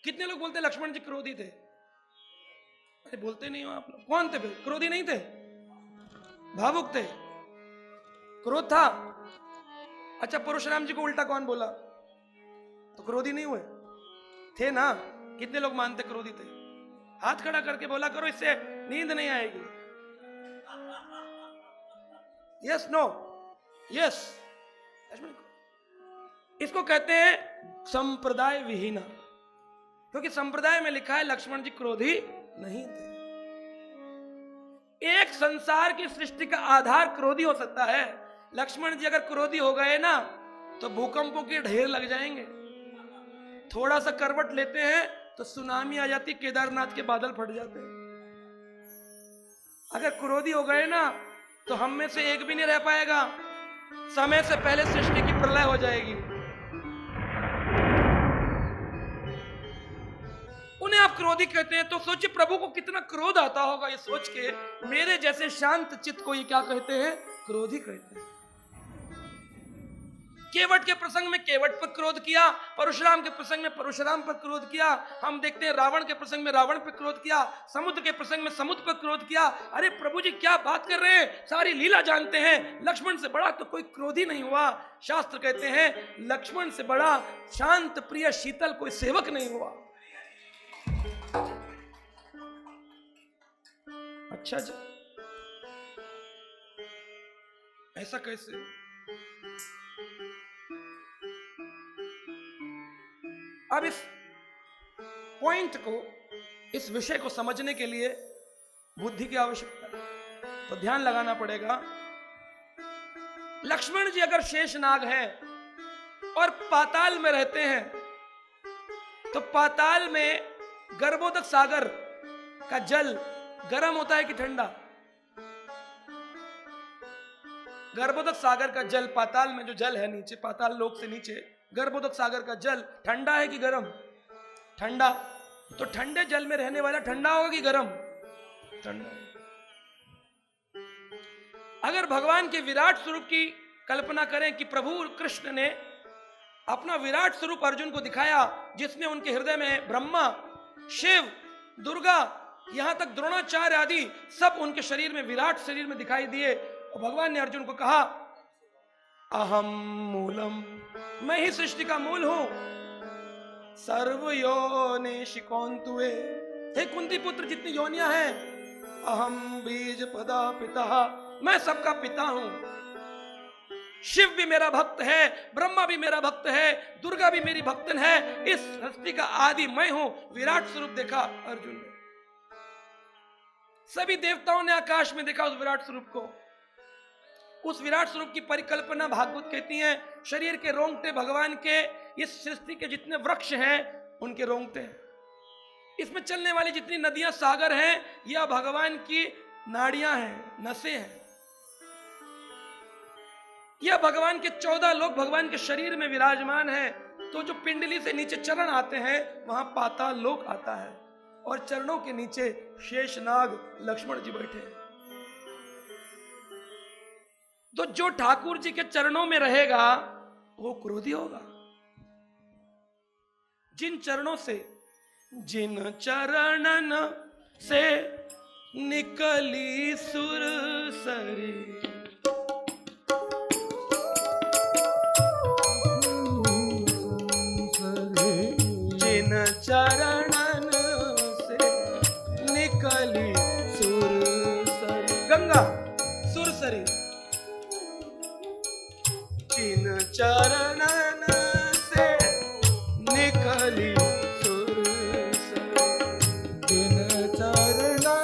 कितने लोग बोलते हैं लक्ष्मण जी क्रोधित है? अरे बोलते नहीं हो आप लोग। कौन थे? क्रोधी नहीं थे, भावुक थे, क्रोध था। अच्छा, परशुराम जी को उल्टा कौन बोला? तो क्रोधी नहीं हुए थे ना? कितने लोग मानते क्रोधी थे? हाथ खड़ा करके बोला करो, इससे नींद नहीं आएगी। यस नो यस, इसको कहते हैं संप्रदाय विहीना, क्योंकि संप्रदाय में लिखा है लक्ष्मण जी क्रोधी नहीं थे। एक संसार की सृष्टि का आधार क्रोधी हो सकता है। लक्ष्मण जी अगर क्रोधी हो गए ना तो भूकंपों के ढेर लग जाएंगे। थोड़ा सा करवट लेते हैं तो सुनामी आ जाती, केदारनाथ के बादल फट जाते हैं। अगर क्रोधी हो गए ना तो हम में से एक भी नहीं रह पाएगा, समय से पहले सृष्टि की प्रलय हो जाएगी। उन्हें आप क्रोधी कहते हैं, तो सोचिए प्रभु को कितना क्रोध आता होगा। ये सोच के मेरे जैसे शांत चित्त को ये क्या कहते हैं? क्रोधी कहते हैं। केवट के प्रसंग में केवट पर क्रोध किया, परशुराम के प्रसंग में परशुराम पर क्रोध किया। हम देखते हैं रावण के प्रसंग में रावण पर क्रोध किया, समुद्र के प्रसंग में समुद्र पर क्रोध किया। अरे प्रभु जी क्या बात कर रहे हैं, सारी लीला जानते हैं। लक्ष्मण से बड़ा तो कोई क्रोधी नहीं हुआ। शास्त्र कहते हैं लक्ष्मण से बड़ा शांत प्रिय शीतल कोई सेवक नहीं हुआ। अच्छा जी, ऐसा कैसे? अब इस पॉइंट को, इस विषय को समझने के लिए बुद्धि की आवश्यकता है, तो ध्यान लगाना पड़ेगा। लक्ष्मण जी अगर शेषनाग हैं और पाताल में रहते हैं, तो पाताल में गर्भोदक सागर का जल गर्म होता है कि ठंडा? गर्भोदक सागर का जल, पाताल में जो जल है नीचे, पाताल लोक से नीचे गर्भोदक सागर का जल ठंडा है कि गर्म? ठंडा। तो ठंडे जल में रहने वाला ठंडा होगा कि गर्म? ठंडा। अगर भगवान के विराट स्वरूप की कल्पना करें कि प्रभु कृष्ण ने अपना विराट स्वरूप अर्जुन को दिखाया, जिसमें उनके हृदय में ब्रह्मा, शिव, दुर्गा, यहां तक द्रोणाचार्य आदि सब उनके शरीर में, विराट शरीर में दिखाई दिए, और भगवान ने अर्जुन को कहा अहम मूलम, मैं ही सृष्टि का मूल हूं, सर्वयोनिषु कौन्तेय, हे कुंती पुत्र जितनी योनियां हैं, अहम बीज पदा पिता, मैं सबका पिता हूं। शिव भी मेरा भक्त है, ब्रह्मा भी मेरा भक्त है, दुर्गा भी मेरी भक्तन है, इस सृष्टि का आदि मैं हूं। विराट स्वरूप देखा अर्जुन ने। सभी देवताओं ने आकाश में देखा उस विराट स्वरूप को। उस विराट स्वरूप की परिकल्पना भागवत कहती है, शरीर के रोंगटे भगवान के, इस सृष्टि के जितने वृक्ष हैं उनके रोंगटे हैं, इसमें चलने वाली जितनी नदियां, सागर हैं, यह भगवान की नाड़ियां हैं, नसें हैं। यह भगवान के 14 लोग भगवान के शरीर में विराजमान है। तो जो पिंडली से नीचे चरण आते हैं वहां पाताल लोक आता है, और चरणों के नीचे शेषनाग लक्ष्मण जी बैठे हैं। तो जो ठाकुर जी के चरणों में रहेगा वो क्रोधी होगा। जिन चरणों से, जिन चरणन से निकली सुरसरी, जिन चरणन से निकली सुरसरी, गंगा सुरसरी, जिन चरणन से निकली सुरसरी, जिन चरणन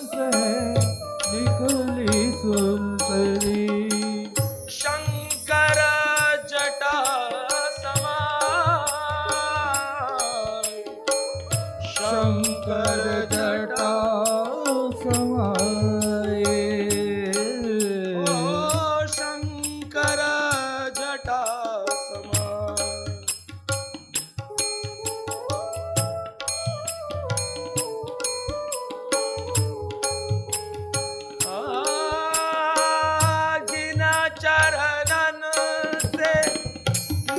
से निकली सुरसरी, शंकर जटा समाय, शंकर जटा समाये, ओ शंकर जटा समाय। जिना चरणन से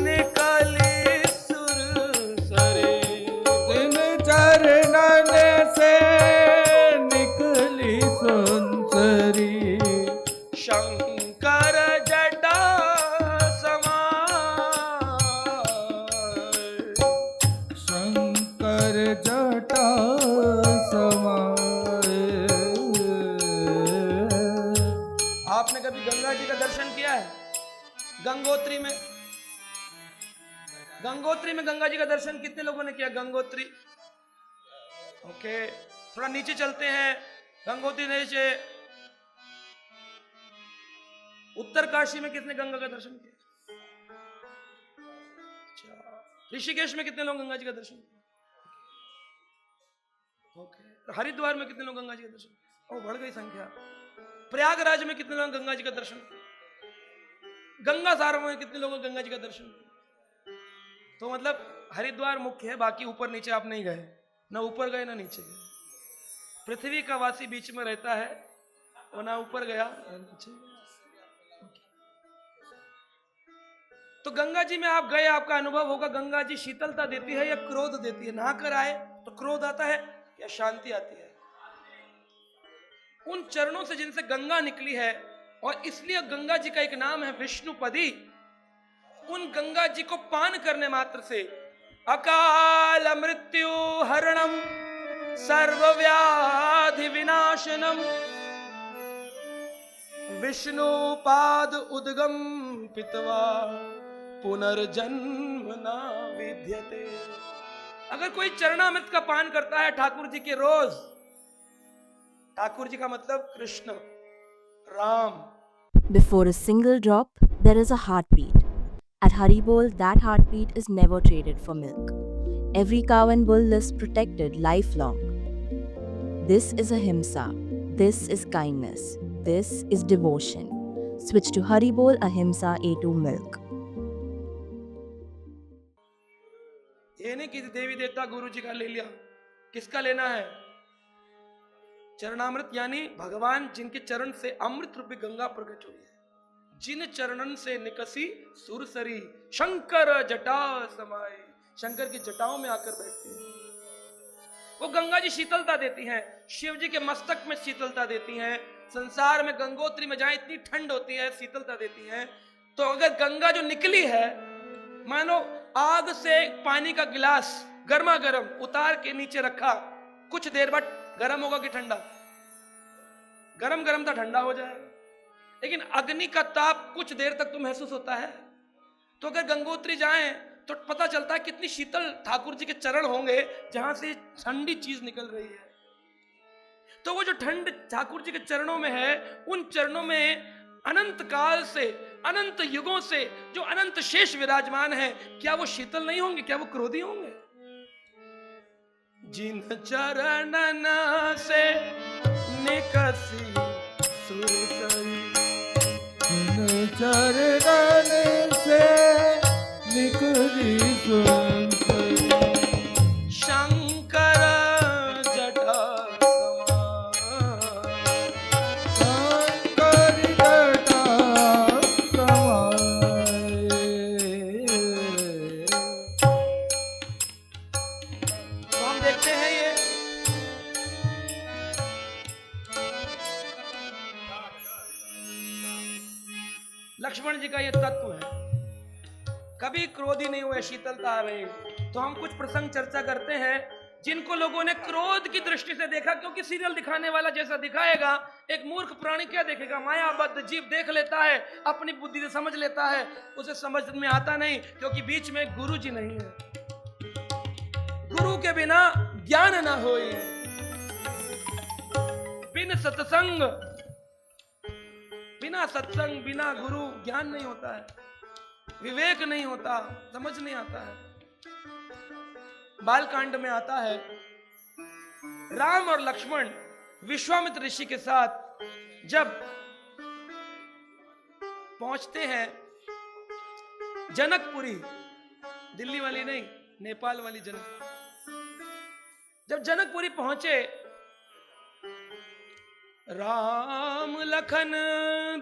निकली सुरसरी, जिन चरणन से निकली सुरसरी, शंकर जटा समाय, शंकर जटा समाये। आपने कभी गंगा जी का दर्शन किया है? गंगोत्री में, गंगोत्री में गंगा जी का दर्शन कितने लोगों ने किया? गंगोत्री, ओके, थोड़ा नीचे चलते हैं। गंगोत्री नीचे, उत्तर काशी में कितने गंगा का दर्शन किया? अच्छा, ऋषिकेश में कितने लोग गंगा जी का दर्शन किया? ओके, हरिद्वार में कितने लोग गंगा जी का दर्शन किया? ओ, बढ़ गई संख्या। प्रयागराज में कितने लोग गंगा जी का दर्शन किया? गंगा सागर में कितने लोगों ने गंगा जी का दर्शन किया? तो मतलब हरिद्वार मुख्य है, बाकी ऊपर नीचे आप नहीं गए, ना ऊपर गए ना नीचे गए। पृथ्वी का वासी बीच में रहता है, वो ना ऊपर गया ना नीचे गया। तो गंगा जी में आप गए, आपका अनुभव होगा गंगा जी शीतलता देती है या क्रोध देती है? नहाकर आए तो क्रोध आता है या शांति आती है? उन चरणों से जिनसे गंगा निकली है, और इसलिए गंगा जी का एक नाम है विष्णुपदी। उन गंगा जी को पान करने मात्र से अकाल मृत्यु हरणम सर्वव्याधि विनाशनम विष्णुपाद उद्गम पितवा पुनर्जन्म ना विद्यते। अगर कोई चरणामृत का पान करता है ठाकुर जी के रोज, ठाकुर जी का मतलब Krishna Ram, Before a single drop, there is a heartbeat. At Haribol, that heartbeat is never traded for milk. Every cow and bull is protected lifelong. This is ahimsa. This is kindness. This is devotion. Switch to Haribol Ahimsa A2 milk. ये नहीं कि देवी देवता गुरु जी का ले लिया, किसका लेना है? चरणामृत यानी भगवान जिनके चरण से अमृत रूपी गंगा प्रकट हुई है, जिन चरणन से निकसी सुरसरी शंकर जटा समाई, शंकर की जटाओं में आकर बैठते हैं। वो गंगा जी शीतलता देती हैं, शिव जी के मस्तक में शीतलता देती हैं। संसार में गंगोत्री में जहां इतनी ठंड होती है शीतलता देती हैं, तो अगर गंगा जो निकली है, मानो आग से पानी का गिलास गर्मा गर्म उतार के नीचे रखा, कुछ देर बाद गर्म होगा कि ठंडा? गर्म गर्म था ठंडा हो जाए, लेकिन अग्नि का ताप कुछ देर तक तो महसूस होता है। तो अगर गंगोत्री जाएं तो पता चलता है कितनी शीतल ठाकुर जी के चरण होंगे जहां से ठंडी चीज निकल रही है। तो वो जो ठंड ठाकुर जी के चरणों में है, उन चरणों में अनंत काल से, अनंत युगों से जो अनंत शेष विराजमान है, क्या वो शीतल नहीं होंगे? क्या वो क्रोधी होंगे? जिन चरणन से निकसी सुरसरी, जिन चरणन से निकली सुरसरी, शंकर जटा समाई, शंकर जटा समाई। तो हम देखते हैं ये लक्ष्मण जी का ये तत्व है, कभी क्रोधी नहीं हुए, शीतलता आ रही। तो हम कुछ प्रसंग चर्चा करते हैं जिनको लोगों ने क्रोध की दृष्टि से देखा, क्योंकि सीरियल दिखाने वाला जैसा दिखाएगा, एक मूर्ख प्राणी क्या देखेगा? मायाबद्ध जीव देख लेता है, अपनी बुद्धि से समझ लेता है, उसे समझ में आता नहीं, क्योंकि बीच में गुरु जी नहीं है। गुरु के बिना ज्ञान ना होए, बिन सत्संग, बिना सत्संग, बिना गुरु ज्ञान नहीं होता है, विवेक नहीं होता, समझ नहीं आता है। बालकांड में आता है, राम और लक्ष्मण विश्वामित्र ऋषि के साथ जब पहुंचते हैं जनकपुरी, दिल्ली वाली नहीं, नेपाल वाली जनक। जब जनकपुरी पहुंचे, राम लखन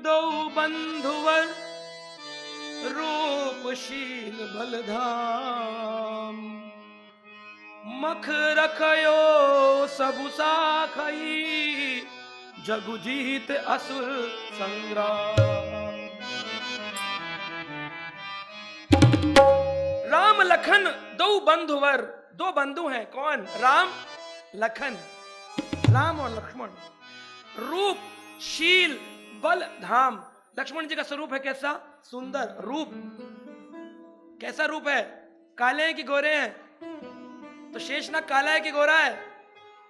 दो बंधुवर, रूपशील बलधाम, मख रखयो सबु साखई, जगु जीत असुर संग्राम। राम लखन दो बंधुवर, दो बंधु हैं, कौन? राम लखन, राम और लक्ष्मण। रूप शील बल धाम, लक्ष्मण जी का स्वरूप है कैसा? सुंदर रूप। कैसा रूप है? काले हैं कि गोरे हैं? तो शेषनाग काला है कि गोरा है?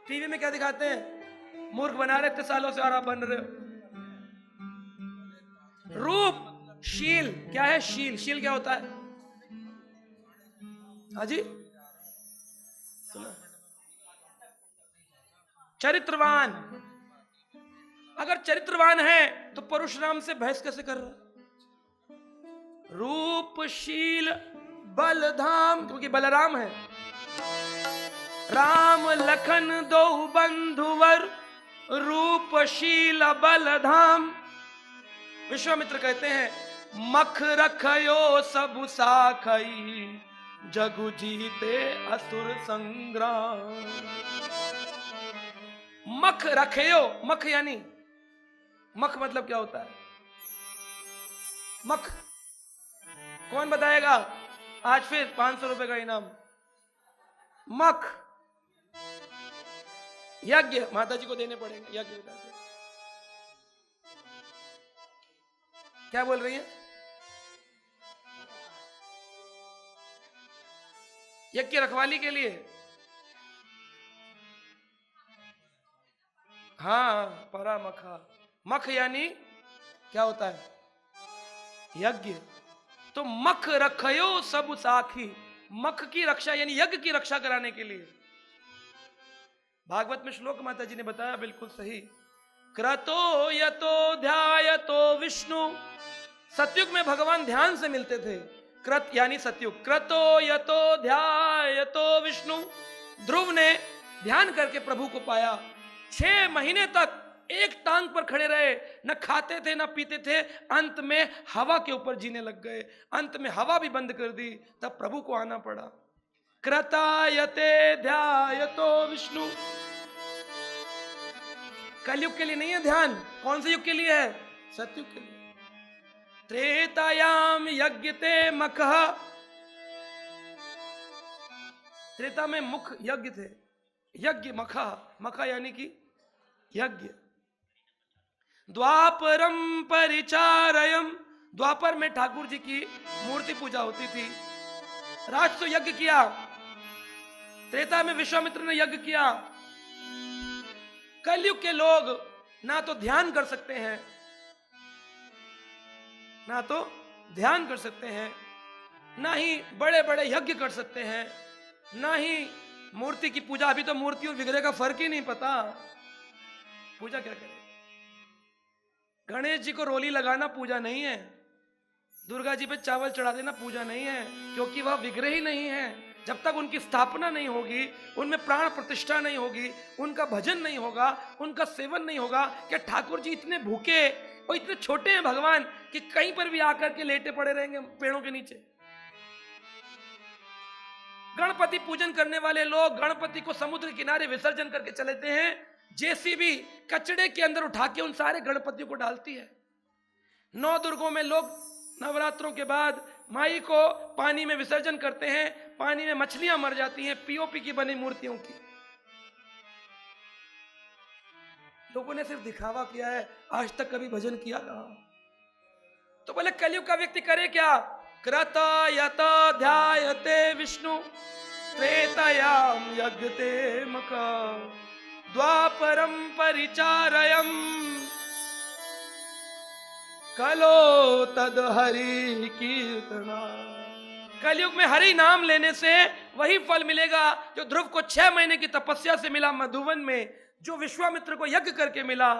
टीवी में क्या दिखाते हैं? मूर्ख बना रहे इतने सालों से और आप बन रहे हो। रूप शील क्या है? शील, शील क्या होता है? हाजी सुना? चरित्रवान। अगर चरित्रवान है तो परशुराम से बहस कैसे कर रहा? रूपशील बलधाम, क्योंकि बलराम है। राम लखन दो बंधुवर, रूपशील बलधाम। विश्वामित्र कहते हैं, मख रखयो सब साखई, जगु जीते असुर संग्राम। मख रखयो, मख यानी, मख मतलब क्या होता है? मख कौन बताएगा? आज फिर 500 रुपए का इनाम। मख यज्ञ माता जी को देने पड़ेंगे। यज्ञ बता दो। क्या बोल रही है? यज्ञ की रखवाली के लिए। हाँ, परा मखा। मख यानी क्या होता है? यज्ञ। तो मख रखयो सब साखी, मख की रक्षा यानी यज्ञ की रक्षा कराने के लिए। भागवत में श्लोक माता जी ने बताया, बिल्कुल सही। क्रतो यतो ध्यायतो विष्णु, सतयुग में भगवान ध्यान से मिलते थे। कृत यानी सतयुग। क्रतो यतो ध्यायतो विष्णु, ध्रुव ने ध्यान करके प्रभु को पाया। 6 महीने तक एक टांग पर खड़े रहे, न खाते थे न पीते थे, अंत में हवा के ऊपर जीने लग गए। अंत में हवा भी बंद कर दी, तब प्रभु को आना पड़ा। कृतायते ध्यायतो विष्णु। कलयुग के लिए नहीं है ध्यान, कौन से युग के लिए है? सतयुग के लिए। त्रेतायाम यज्ञते मखः, त्रेता में मुख यज्ञ थे। यज्ञ मखः, मखा यानी कि यज्ञ। द्वापरम परिचारयम, द्वापर में ठाकुर जी की मूर्ति पूजा होती थी। राजसु यज्ञ किया। त्रेता में विश्वामित्र ने यज्ञ किया। कलयुग के लोग ना तो ध्यान कर सकते हैं, ना तो ध्यान कर सकते हैं, ना ही बड़े बड़े यज्ञ कर सकते हैं, ना ही मूर्ति की पूजा। अभी तो मूर्ति और विग्रह का फर्क ही नहीं पता, पूजा क्या करे। गणेश जी को रोली लगाना पूजा नहीं है, दुर्गा जी पे चावल चढ़ा देना पूजा नहीं है, क्योंकि वह विग्रह ही नहीं है। जब तक उनकी स्थापना नहीं होगी, उनमें प्राण प्रतिष्ठा नहीं होगी, उनका भजन नहीं होगा, उनका सेवन नहीं होगा। क्या ठाकुर जी इतने भूखे और इतने छोटे हैं भगवान कि कहीं पर भी आकर के लेटे पड़े रहेंगे पेड़ों के नीचे? गणपति पूजन करने वाले लोग गणपति को समुद्र किनारे विसर्जन करके चलेते हैं। जेसीबी कचड़े के अंदर उठा के उन सारे गणपतियों को डालती है। 9 दुर्गों में लोग नवरात्रों के बाद माई को पानी में विसर्जन करते हैं, पानी में मछलियां मर जाती हैं पीओपी की बनी मूर्तियों की। लोगों ने सिर्फ दिखावा किया है, आज तक कभी भजन किया ना। तो बोले कलयुग का व्यक्ति करे क्या? कृता यता ध्यायते विष्णु, त्रेतायाम यज्ञते मखा, द्वापरम परिचारयम, कलो तद हरि कीर्तना। कलयुग में हरि नाम लेने से वही फल मिलेगा जो ध्रुव को 6 महीने की तपस्या से मिला मधुवन में, जो विश्वामित्र को यज्ञ करके मिला,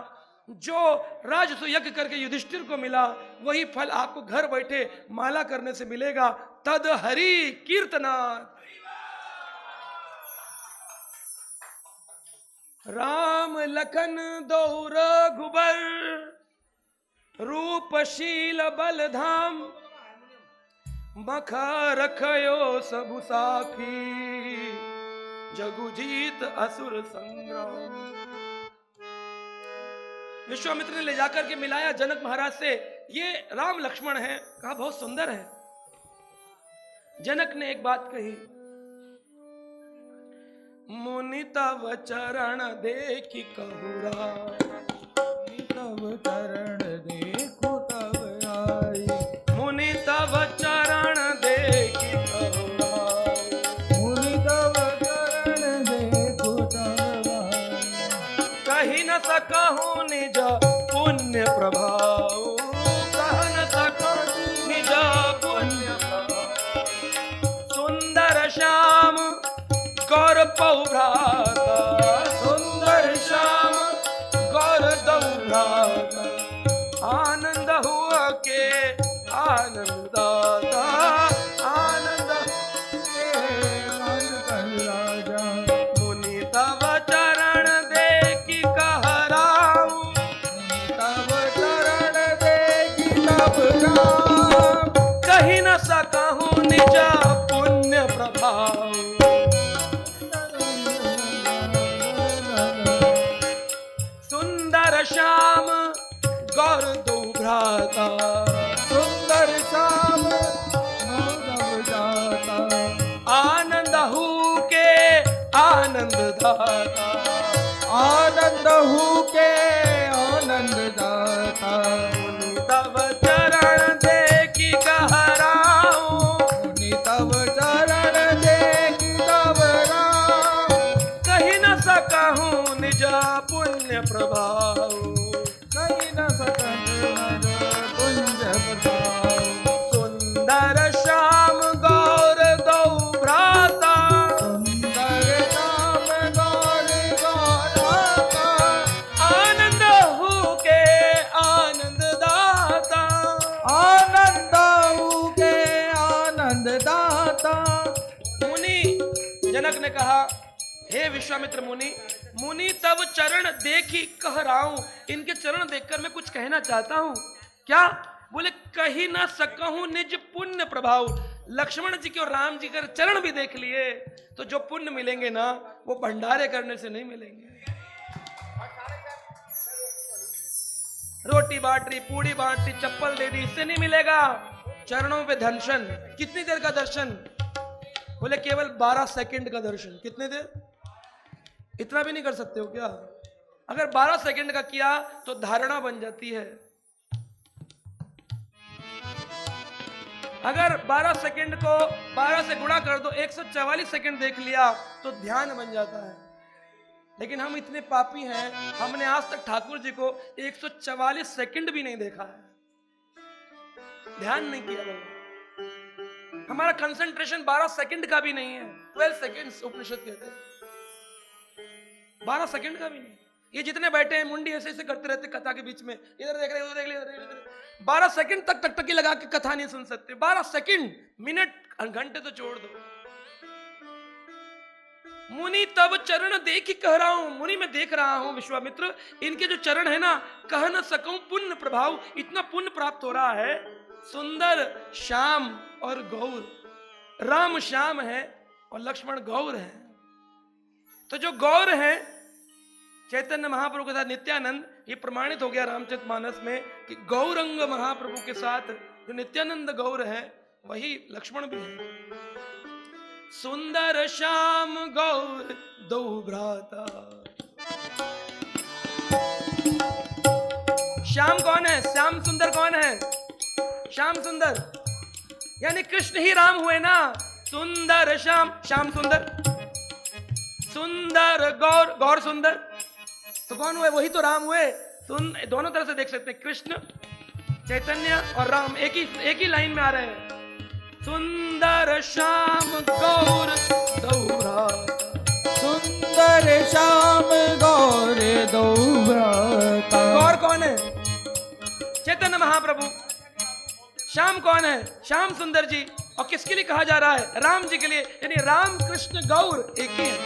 जो राजसु यज्ञ करके युधिष्ठिर को मिला। वही फल आपको घर बैठे माला करने से मिलेगा। तद हरि कीर्तना। राम लखन दो रघुबर, रूपशील बलधाम, मखा रखयो सबु साखी, जगुजीत असुर संग्राम। विश्वामित्र ने ले जाकर के मिलाया जनक महाराज से, ये राम लक्ष्मण है। कहा बहुत सुंदर है। जनक ने एक बात कही, मुनि तव चरण देखी कहूरा, तव चरण देखो तव आई, मुनि तव चरण देखी कहूरा, मुनि तव चरण देखो तव आई, कही न सकहूं निज पुण्य प्रभाव, कह न सकहूं निज पुण्य प्रभाव। सुंदर श्याम गौर पौभ्राता, सुंदर श्याम गौर दौभ्राता, आनंद हुआ के आनंद दाता, आनंद राजा। मुनि तव चरण देखी कहराऊं, तव चरण देखी तब राम, कही न सकहूं निज पुण्य प्रभाव। सुंदर श्याम गौर दुभ्राता, सुंदर श्याम माधव जाता, आनंद हु के आनंद दाता, हूँ के आनंद दाता। मुनि तव चरण देखी कहराऊं, मुनि तव चरण देखि घबराऊं, कही न सकहूं निज पुण्य प्रभाव। कहि न सकत नर कुंज प्रभाव। सुंदर श्याम गौर दो भ्राता, सुंदर नाम गौर गौराता, आनंद हूँ के आनंद दाता। आनंद हूँ के आनंद दाता। मुनि, जनक ने कहा, हे विश्वामित्र मुनि, मुनि तब चरण देखी कह रहा हूं, इनके चरण देखकर मैं कुछ कहना चाहता हूं। क्या? बोले कही ना सकहूं निज पुण्य प्रभाव। लक्ष्मण जी के और राम जी के चरण भी देख लिए तो जो पुण्य मिलेंगे ना, वो भंडारे करने से नहीं मिलेंगे। रोटी बांट रही, पूड़ी बांट रही, चप्पल दे दी, इससे नहीं मिलेगा। चरणों पे दर्शन। कितनी देर का दर्शन? बोले केवल 12 सेकंड का दर्शन। कितने देर? इतना भी नहीं कर सकते हो क्या? अगर 12 सेकंड का किया तो धारणा बन जाती है। अगर 12 सेकंड को 12 से गुणा कर दो, 144 सेकंड देख लिया तो ध्यान बन जाता है। लेकिन हम इतने पापी हैं, हमने आज तक ठाकुर जी को 144 सेकंड भी नहीं देखा है, ध्यान नहीं किया लोगों। हमारा कंसंट्रेशन 12 सेकंड का भी नहीं है। 12 सेकंड्स उपनिषद कहते हैं, 12 सेकंड का भी नहीं। ये जितने बैठे हैं मुंडी ऐसे ऐसे करते रहते कथा के बीच में, इधर देख रहे, उधर देख रहे, 12 सेकंड तक टकटकी लगा के कथा नहीं सुन सकते। 12 सेकंड, मिनट, घंटे तो छोड़ दो। मुनि तब चरण देखी कह रहा हूं, मुनि मैं देख रहा हूं विश्वामित्र, इनके जो चरण है ना, कह न सकूं पुण्य प्रभाव, इतना पुण्य प्राप्त हो रहा है। सुंदर श्याम और गौर, राम श्याम है और लक्ष्मण गौर है। तो जो गौर है चैतन्य महाप्रभु के साथ नित्यानंद, ये प्रमाणित हो गया रामचरितमानस में कि गौरंग महाप्रभु के साथ जो नित्यानंद गौर है वही लक्ष्मण भी है। सुंदर श्याम गौर दो भ्राता। श्याम कौन है? श्याम सुंदर कौन है? श्याम सुंदर यानी कृष्ण ही राम हुए ना। सुंदर श्याम, श्याम सुंदर, सुंदर गौर, गौर सुंदर, तो कौन हुए? वही तो राम हुए। दोनों तरह से देख सकते हैं, कृष्ण चैतन्य और राम एक ही लाइन में आ रहे हैं। सुंदर श्याम गौर दो भ्राता। सुंदर श्याम गौर दो भ्राता। गौर कौन है? चैतन्य महाप्रभु। श्याम कौन है? श्याम सुंदर जी। और किसके लिए कहा जा रहा है? राम जी के लिए, यानी राम कृष्ण गौर एक ही है।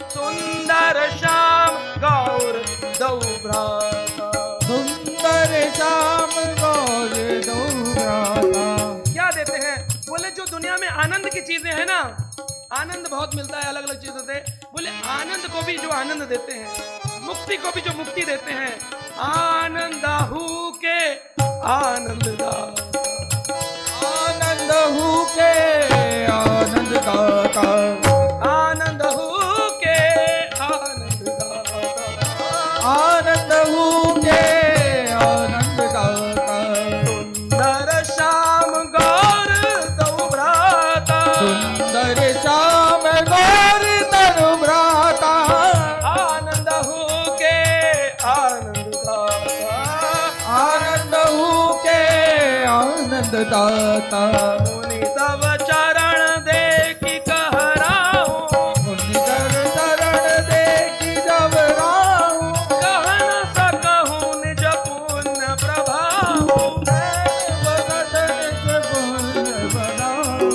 सुंदर श्याम गौर दो भ्राता। सुंदर श्याम गौर दो भ्राता। क्या देते हैं? बोले जो दुनिया में आनंद की चीजें हैं ना, आनंद बहुत मिलता है अलग अलग चीजों से। बोले आनंद को भी जो आनंद देते हैं, मुक्ति को भी जो मुक्ति देते हैं, आनंद हूँ के आनंद दाता। आनंद हूँ के आनंद दाता। आनंद हूँ के आनंद दाता। आनंद हूँ के आनंद दाता। सुंदर श्याम गौर दो भ्राता। सुंदर श्याम गौर तनु भ्राता। आनंद हूँ के आनंद दाता। आनंद हूँ के आनंद दाता। मुनि तब चरण देखी कहराऊं, मुनि कर शरण देखि घबराऊं, कह न सकहूं निज पुण्य प्रभाव। बसत निज पुण्य बनाऊं।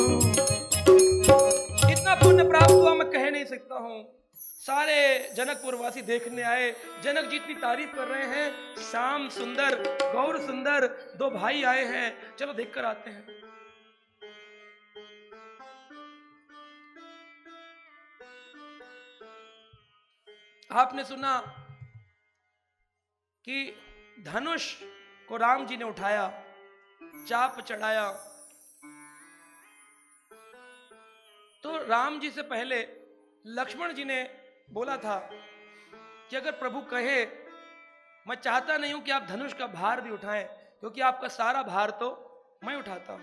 इतना पुण्य प्राप्त हुआ मैं कह नहीं सकता हूँ। सारे जनकपुर वासी देखने आए, जनक जी इतनी तारीफ कर रहे हैं। श्याम सुंदर गौर सुंदर दो भाई आए हैं, चलो देख कर आते हैं। आपने सुना कि धनुष को राम जी ने उठाया, चाप चढ़ाया, तो राम जी से पहले लक्ष्मण जी ने बोला था कि अगर प्रभु कहे, मैं चाहता नहीं हूं कि आप धनुष का भार भी उठाएं, क्योंकि आपका सारा भार तो मैं उठाता हूं,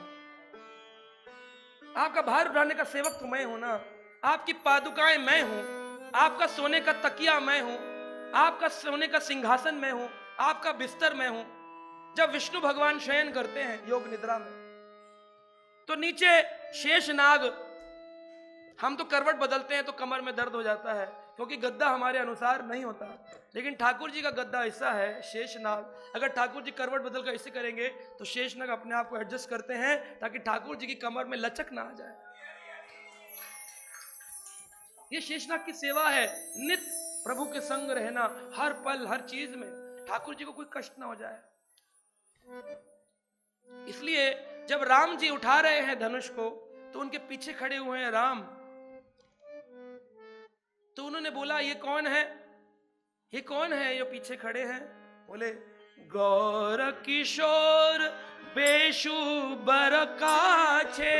आपका भार उठाने का सेवक तो मैं हूं ना, आपकी पादुकाएं मैं हूं, आपका सोने का तकिया मैं हूं, आपका सोने का सिंहासन मैं हूं, आपका बिस्तर मैं हूं। जब विष्णु भगवान शयन करते हैं योग निद्रा में, तो नीचे शेषनाग, हम तो करवट बदलते हैं तो कमर में दर्द हो जाता है, क्योंकि गद्दा हमारे अनुसार नहीं होता, लेकिन ठाकुर जी का गद्दा ऐसा है शेषनाग, अगर ठाकुर जी करवट बदल कर ऐसे करेंगे तो शेषनाग अपने आप को एडजस्ट करते हैं ताकि ठाकुर जी की कमर में लचक ना आ जाए। ये शेषनाग की सेवा है, नित्य प्रभु के संग रहना, हर पल हर चीज में ठाकुर जी को कोई कष्ट ना हो जाए। इसलिए जब राम जी उठा रहे हैं धनुष को, तो उनके पीछे खड़े हुए हैं राम, तो उन्होंने बोला ये कौन है, ये कौन है ये पीछे खड़े हैं? बोले गौर किशोर बेशु बर काछे,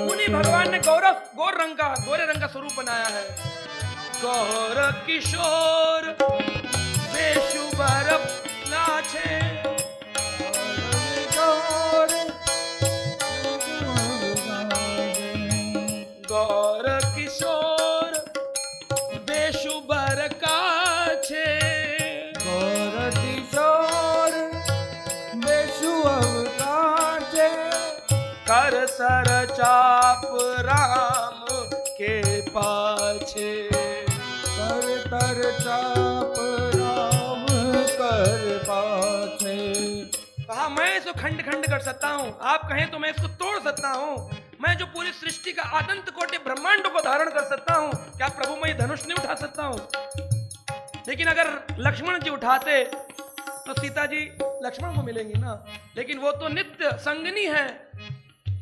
उन्हीं भगवान ने गोरे रंग का स्वरूप बनाया है। गौर किशोर बेशु बर काछे, गौर किशोर बेशु बर काछे, गौर किशोर बेशु काछे, कर सर चाप राम के पाछे, कर तर चाप राम कर पाछे। कहा मैं इसको खंड खंड कर सकता हूं, आप कहें तो मैं इसको तोड़ सकता हूं, मैं जो पूरी सृष्टि का अनंत कोटि ब्रह्मांडों को धारण कर सकता हूं, क्या प्रभु मैं ये धनुष नहीं उठा सकता हूं? लेकिन अगर लक्ष्मण जी उठाते तो सीता जी लक्ष्मण को मिलेंगी ना, लेकिन वो तो नित्य संगनी है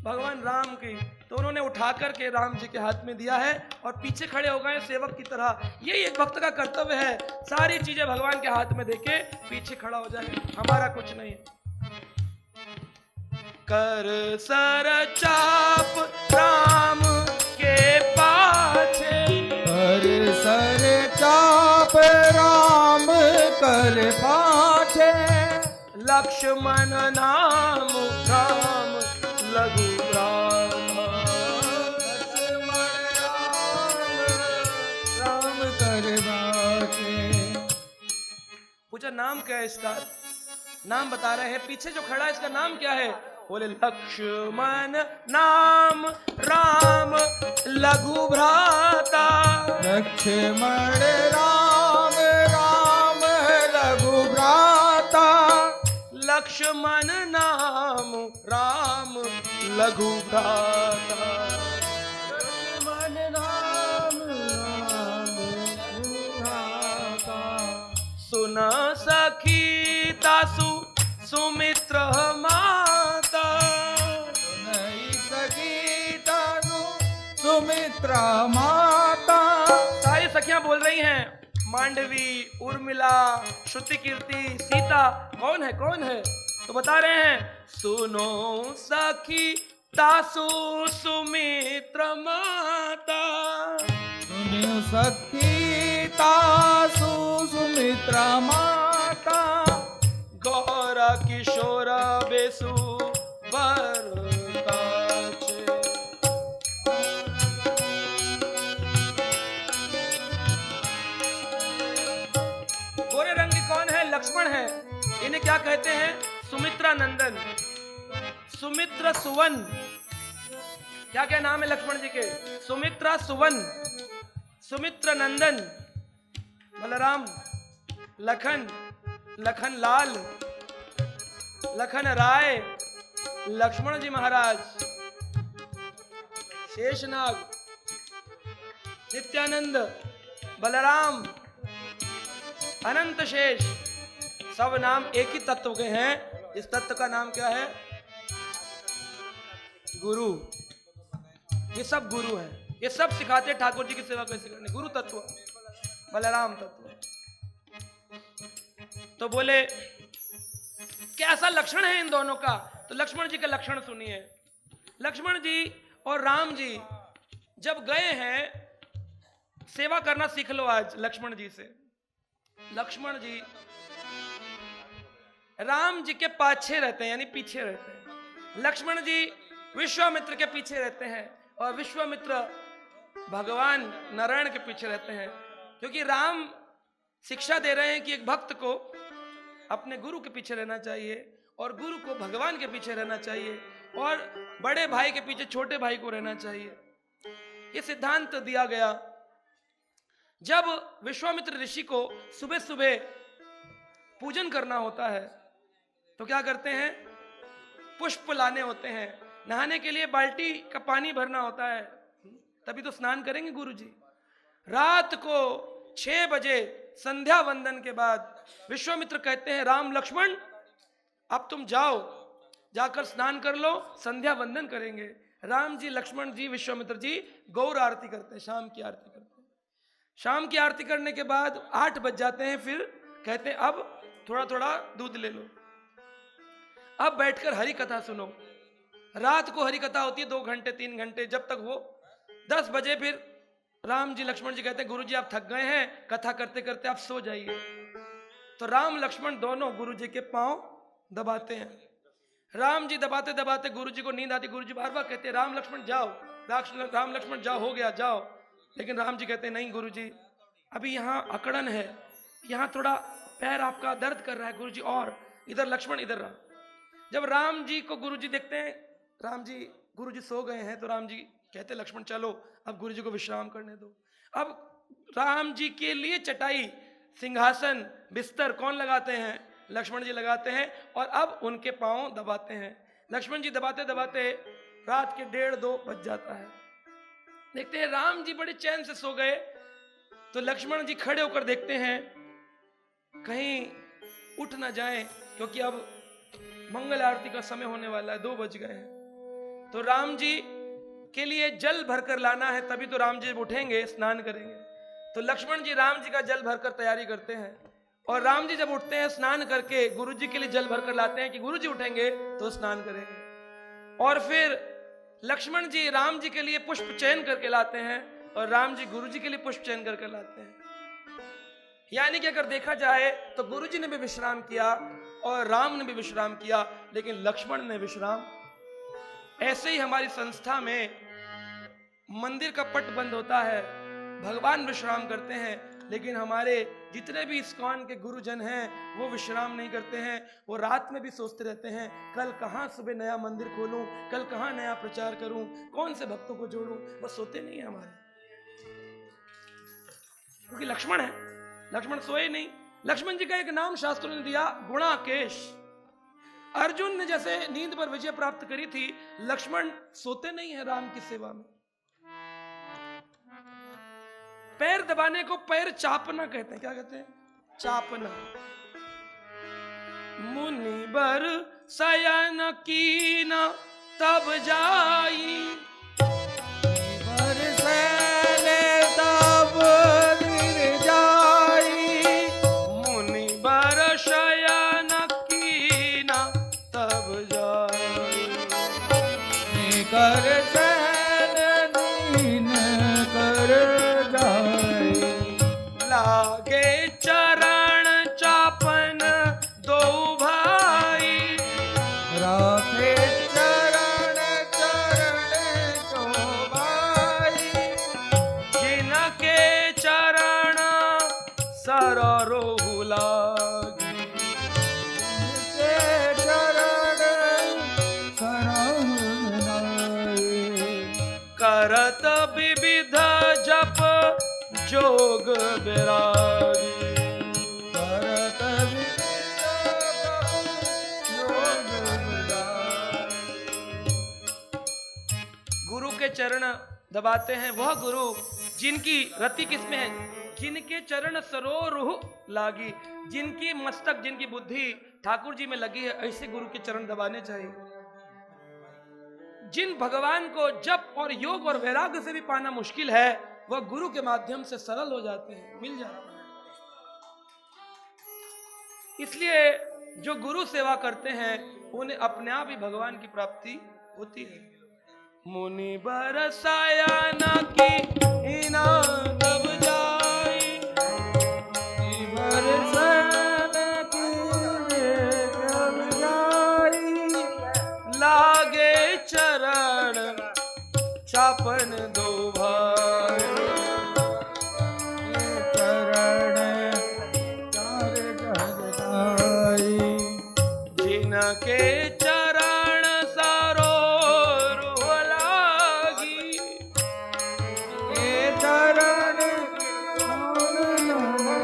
भगवान राम की, तो उन्होंने उठा करके राम जी के हाथ में दिया है और पीछे खड़े हो गए सेवक की तरह। यही एक भक्त का कर्तव्य है, सारी चीजें भगवान के हाथ में देके पीछे खड़ा हो जाए, हमारा कुछ नहीं। कर सर चाप राम के पाछे, कर सर चाप राम कर पाछे, लक्ष्मण नाम राम लघु रामा, लक्ष्मण राम कर पाछे। पूछा नाम क्या है इसका? नाम बता रहे हैं, पीछे जो खड़ा है इसका नाम क्या है? बोले लक्ष्मण नाम राम लघु भ्राता, लक्ष्मण राम राम लघु भ्राता, लक्ष्मण नाम राम लघु भ्राता, लक्ष्मण राम राम लघु भ्राता। सुन सखी तासु सुमित्र माता, नहीं सखी तानु सुमित्रा माता। सारी सखियां बोल रही हैं, मांडवी, उर्मिला, श्रुति कीर्ति, सीता, कौन है कौन है? तो बता रहे हैं सुनो सखी तासु सुमित्र माता, सुनियो सखी तासु सुमित्रा माता, गौर किशोर बेसु बर काछे। गोरे रंग के कौन है? लक्ष्मण है। इन्हें क्या कहते हैं? सुमित्रा नंदन, सुमित्र सुवन। क्या क्या नाम है लक्ष्मण जी के? सुमित्रा सुवन, सुमित्र नंदन, बलराम, लखन, लखन लाल, लखन राय, लक्ष्मण जी महाराज, शेषनाग, नित्यानंद, बलराम, अनंत शेष, सब नाम एक ही तत्व के हैं। इस तत्व का नाम क्या है? गुरु। ये सब गुरु हैं, ये सब सिखाते ठाकुर जी की सेवा कैसे करनी। गुरु तत्व, बलराम तत्व। तो बोले कैसा लक्षण है इन दोनों का? तो लक्ष्मण जी का लक्षण सुनिए। लक्ष्मण जी और राम जी जब गए हैं, सेवा करना सीख लो आज लक्ष्मण जी से। लक्ष्मण जी राम जी के पाछे रहते हैं, यानी पीछे रहते हैं। लक्ष्मण जी विश्वामित्र के पीछे रहते हैं और विश्वामित्र भगवान नारायण के पीछे रहते हैं, क्योंकि राम शिक्षा दे रहे हैं कि एक भक्त को अपने गुरु के पीछे रहना चाहिए और गुरु को भगवान के पीछे रहना चाहिए और बड़े भाई के पीछे छोटे भाई को रहना चाहिए। ये सिद्धांत दिया गया। जब विश्वामित्र ऋषि को सुबह सुबह पूजन करना होता है तो क्या करते हैं? पुष्प लाने होते हैं, नहाने के लिए बाल्टी का पानी भरना होता है, तभी तो स्नान करेंगे गुरुजी। रात को 6 बजे संध्या वंदन के बाद विश्वामित्र कहते हैं, राम लक्ष्मण अब तुम जाओ, जाकर स्नान कर लो, संध्या वंदन करेंगे। राम जी, लक्ष्मण जी, विश्वामित्र जी गौर आरती करते हैं, शाम की आरती करते हैं। शाम की आरती करने के बाद 8 बज जाते हैं, फिर कहते हैं अब थोड़ा थोड़ा दूध ले लो, अब बैठकर हरि कथा सुनो। रात को हरि कथा होती है 2 घंटे 3 घंटे, जब तक वो 10 बजे फिर राम जी लक्ष्मण जी कहते हैं, गुरु जी आप थक गए हैं, कथा करते करते आप सो जाइए। तो राम लक्ष्मण दोनों गुरु जी के पांव दबाते हैं। राम जी दबाते दबाते गुरु जी को नींद आती, गुरु जी बार बार कहते हैं राम लक्ष्मण जाओ, राम लक्ष्मण जाओ, हो गया जाओ। लेकिन राम जी कहते हैं नहीं गुरु जी, अभी यहाँ अकड़न है, यहाँ थोड़ा पैर आपका दर्द कर रहा है गुरु जी, और इधर लक्ष्मण इधर रहा। जब राम जी को गुरु जी देखते हैं, राम जी गुरु जी सो गए हैं, तो राम जी कहते लक्ष्मण चलो अब गुरु जी को विश्राम करने दो। अब राम जी के लिए चटाई, सिंहासन, बिस्तर कौन लगाते हैं? लक्ष्मण जी लगाते हैं, और अब उनके पांव दबाते हैं। लक्ष्मण जी दबाते दबाते रात के 1:30-2 बज जाता है। देखते हैं राम जी बड़े चैन से सो गए, तो लक्ष्मण जी खड़े होकर देखते हैं कहीं उठ ना जाएं, क्योंकि अब मंगल आरती का समय होने वाला है, 2 बज गए हैं। तो राम जी के लिए जल भरकर लाना है, तभी तो राम जी उठेंगे, स्नान करेंगे। तो लक्ष्मण जी राम जी का जल भरकर तैयारी करते हैं, और राम जी जब उठते हैं स्नान करके गुरु जी के लिए जल भरकर लाते हैं कि गुरु जी उठेंगे तो स्नान करेंगे। और फिर लक्ष्मण जी राम जी के लिए पुष्प चयन करके लाते हैं, और राम जी गुरु जी के लिए पुष्प चयन करके लाते हैं। यानी कि अगर देखा जाए तो गुरु जी ने भी विश्राम किया और राम ने भी विश्राम किया, लेकिन लक्ष्मण ने विश्राम। ऐसे ही हमारी संस्था में मंदिर का पट बंद होता है, भगवान विश्राम करते हैं, लेकिन हमारे जितने भी इस्कॉन के गुरुजन हैं वो विश्राम नहीं करते हैं। वो रात में भी सोचते रहते हैं कल कहाँ सुबह नया मंदिर खोलूं, कल कहाँ नया प्रचार करूं, कौन से भक्तों को जोड़ूं। वो सोते नहीं है हमारे, क्योंकि लक्ष्मण है, लक्ष्मण सोए नहीं। लक्ष्मण जी का एक नाम शास्त्रों ने दिया, गुणाकेश। अर्जुन ने जैसे नींद पर विजय प्राप्त करी थी, लक्ष्मण सोते नहीं है राम की सेवा में। पैर दबाने को पैर चापना कहते हैं। क्या कहते हैं? चापना। मुनि बर शयन कीना तब जाई, बर सैने तब गिर जाई, मुनि बर शयन कीना तब जाई, कर सैन दीन कर जाई, लागे चरण चापन दो भाई, राखे चरण चरण तो भाई, जिनके चरण सरोहु लागी, के चरण शरण नाई, करत विविध जप जोग बिरागी, करत योग बिरागी। गुरु के चरण दबाते हैं वह गुरु जिनकी रति किसमें है? जिनके चरण सरोरुह लागी, जिनकी मस्तक, जिनकी बुद्धि ठाकुर जी में लगी है, ऐसे गुरु के चरण दबाने चाहिए। जिन भगवान को जप और योग और वैराग्य से भी पाना मुश्किल है, वह गुरु के माध्यम से सरल हो जाते हैं, मिल जाते हैं। इसलिए जो गुरु सेवा करते हैं उन्हें अपने आप ही भगवान की प्राप्ति होती है। मुनि बरसाया न की ना तब जाई, बरसन कीने कब जाई, लागे चरण चापन दो भाई। ये चरण चार जग जाई, जिनके चरण सरोवर लागी, ये चरण कौन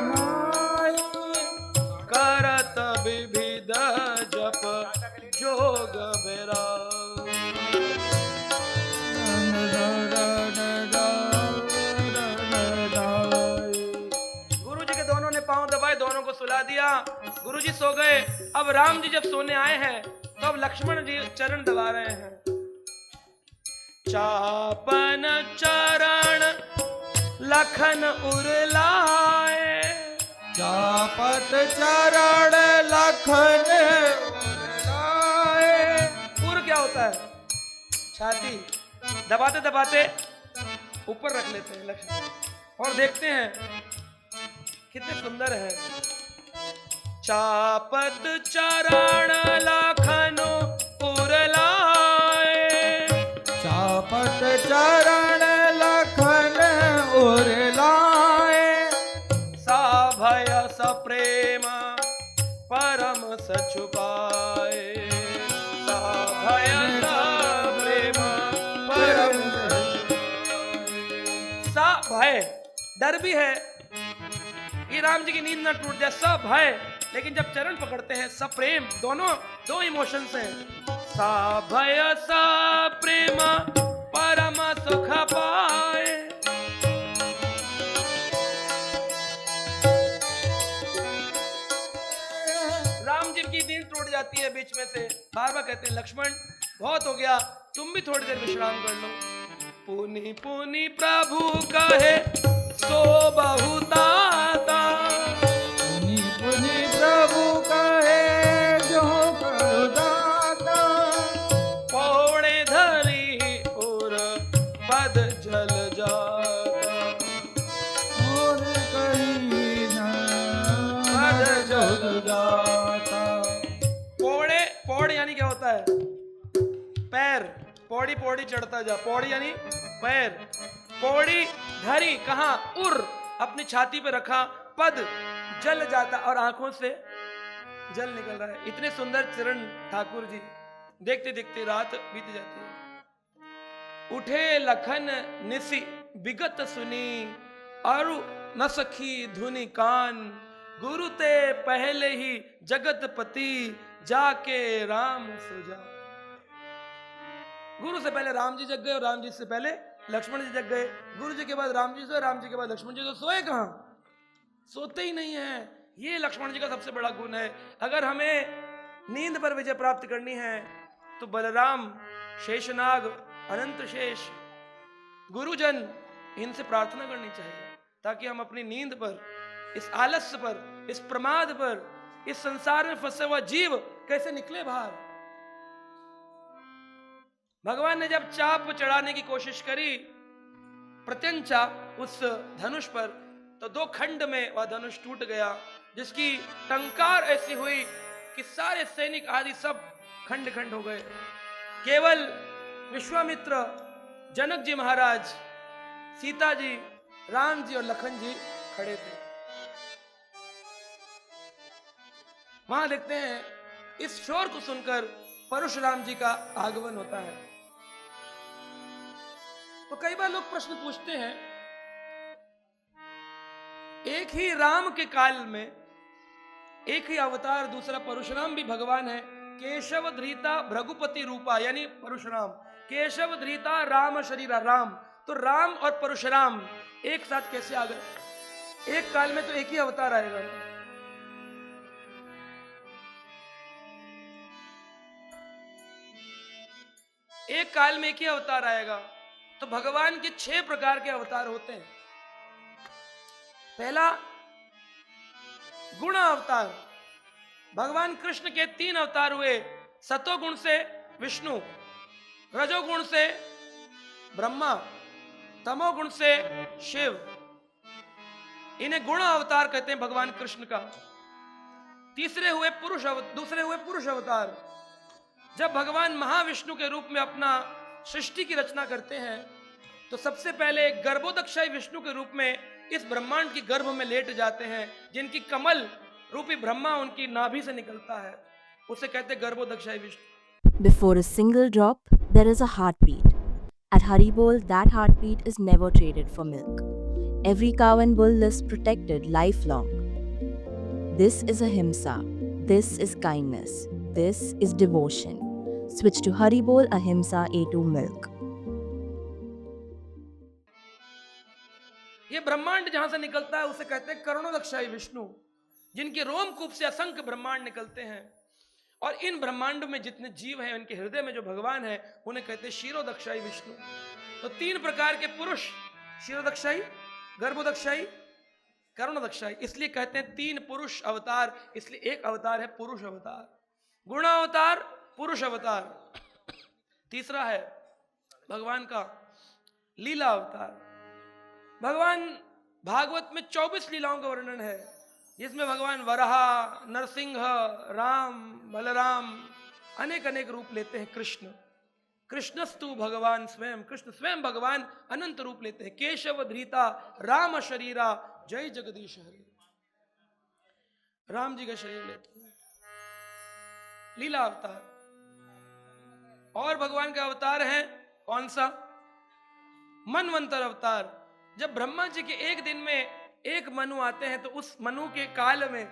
नाई, करत विविध जप जोग बेराग। गुरु जी के दोनों ने पांव दबाए, दोनों को सुला दिया। गुरु जी सो गए। अब राम जी जब सोने आए हैं तो अब लक्ष्मण जी चरण दबा रहे हैं। चापन चरण लखन उरलाए, चापत चरण लखन लाए, उर क्या होता है? छाती। दबाते दबाते ऊपर रख लेते हैं लक्ष्मण और देखते हैं कितने सुंदर है। चापत चरण लखन उरलाए, चापत चरण लखन उरलाए, साभय सप्रेम परम सछुपाए, साभय सप्रेम परम सा भय, डर भी है कि राम जी की नींद ना टूट जाए, सब भय। लेकिन जब चरण पकड़ते हैं सप्रेम, दोनों दो इमोशंस हैं। सा भय सा प्रेम परम सुख पाए। राम जी की नींद टूट जाती है बीच में से, बार बार कहते हैं लक्ष्मण बहुत हो गया, तुम भी थोड़ी देर विश्राम कर लो। पुनि पुनि प्रभु कहे सो बहुताता, पुनि पुनि प्रभु कहे जो करदाता, पौड़े धरी और पद जल जाता, और कहीं न पद जल जाता। पौड़े, पौड़ यानी क्या होता है? पैर। पौड़ी पौड़ी चढ़ता जा, पौड़ी यानी पैर। पौड़ी धरी कहा? उर, अपनी छाती पे रखा, पद जल जाता और आंखों से जल निकल रहा है। इतने सुंदर चरण ठाकुर जी। देखते देखते रात बीत जाती है। उठे लखन निसी विगत सुनी, अरु न सखी धुनि कान, गुरु ते पहले ही जगतपति, जाके राम सुजा। गुरु से पहले राम जी जग गए और राम जी से पहले लक्ष्मण जी जग गए। गुरु जी के बाद राम जी से, राम जी के बाद लक्ष्मण जी। तो सोए कहां? सोते ही नहीं है। ये लक्ष्मण जी का सबसे बड़ा गुण है। अगर हमें नींद पर विजय प्राप्त करनी है तो बलराम, शेषनाग, अनंत शेष, गुरुजन, इनसे प्रार्थना करनी चाहिए ताकि हम अपनी नींद पर, इस आलस्य पर, इस प्रमाद पर, इस संसार में फंसे हुआ जीव कैसे निकले बाहर। भगवान ने जब चाप चढ़ाने की कोशिश करी, प्रत्यंचा, उस धनुष पर, तो दो खंड में वह धनुष टूट गया, जिसकी टंकार ऐसी हुई कि सारे सैनिक आदि सब खंड खंड हो गए। केवल विश्वामित्र, जनक जी महाराज, सीता जी, राम जी और लखन जी खड़े थे। वहां देखते हैं इस शोर को सुनकर परशुराम जी का आगमन होता है। तो कई बार लोग प्रश्न पूछते हैं, एक ही राम के काल में एक ही अवतार, दूसरा परशुराम भी भगवान है। केशव धृता भृगुपति रूपा, यानी परशुराम। केशव धृता राम शरीरा, राम। तो राम और परशुराम एक साथ कैसे आ गए? एक काल में तो एक ही अवतार आएगा। एक काल में एक ही अवतार आएगा। तो भगवान के 6 प्रकार के अवतार होते हैं। पहला गुण अवतार। भगवान कृष्ण के 3 अवतार हुए। सतोगुण से विष्णु, रजोगुण से ब्रह्मा, तमोगुण से शिव, इन्हें गुण अवतार कहते हैं भगवान कृष्ण का। दूसरे हुए पुरुष अवतार। जब भगवान महाविष्णु के रूप में अपना सृष्टि की रचना करते हैं तो सबसे पहले गर्भोदक्षाई विष्णु के रूप में इस ब्रह्मांड की गर्भ में लेट जाते हैं, जिनकी कमल रूपी ब्रह्मा उनकी नाभि से निकलता है, उसे कहते हैं Garbhodakshayi Vishnu. Before a single drop, there is a heartbeat. At Haribol, that heartbeat is never traded for milk. Every cow and bull is protected lifelong. This is ahimsa. This is kindness. This is devotion. Switch to Haribol Ahimsa A2 milk. ये ब्रह्मांड जहां से निकलता है उसे कहते हैं करोड़ोदक्षाई विष्णु, जिनके रोमकूप से असंख्य ब्रह्मांड निकलते हैं। और इन ब्रह्मांड में जितने जीव हैं, उनके हृदय में जो भगवान है, उन्हें कहते हैं क्षीरोदक्षाई विष्णु। तो 3 प्रकार के पुरुष, क्षीरोदक्षाई, गर्भोदक्षाई, करुणोदक्षाई, इसलिए कहते हैं 3 पुरुष अवतार, इसलिए एक अवतार है पुरुष अवतार, गुणावतार, पुरुष अवतार। तीसरा है भगवान का लीला अवतार। भगवान भागवत में 24 लीलाओं का वर्णन है, जिसमें भगवान वराह, नरसिंह, राम, बलराम अनेक अनेक रूप लेते हैं। कृष्णस्तु भगवान स्वयं, कृष्ण स्वयं भगवान अनंत रूप लेते हैं। केशव धृता राम शरीरा, जय जगदीश हरि, राम जी का शरीर लेते हैं। लीला अवतार। और भगवान का अवतार है कौन सा? मनवंतर अवतार। जब ब्रह्मा जी के एक दिन में एक मनु आते हैं तो उस मनु के काल में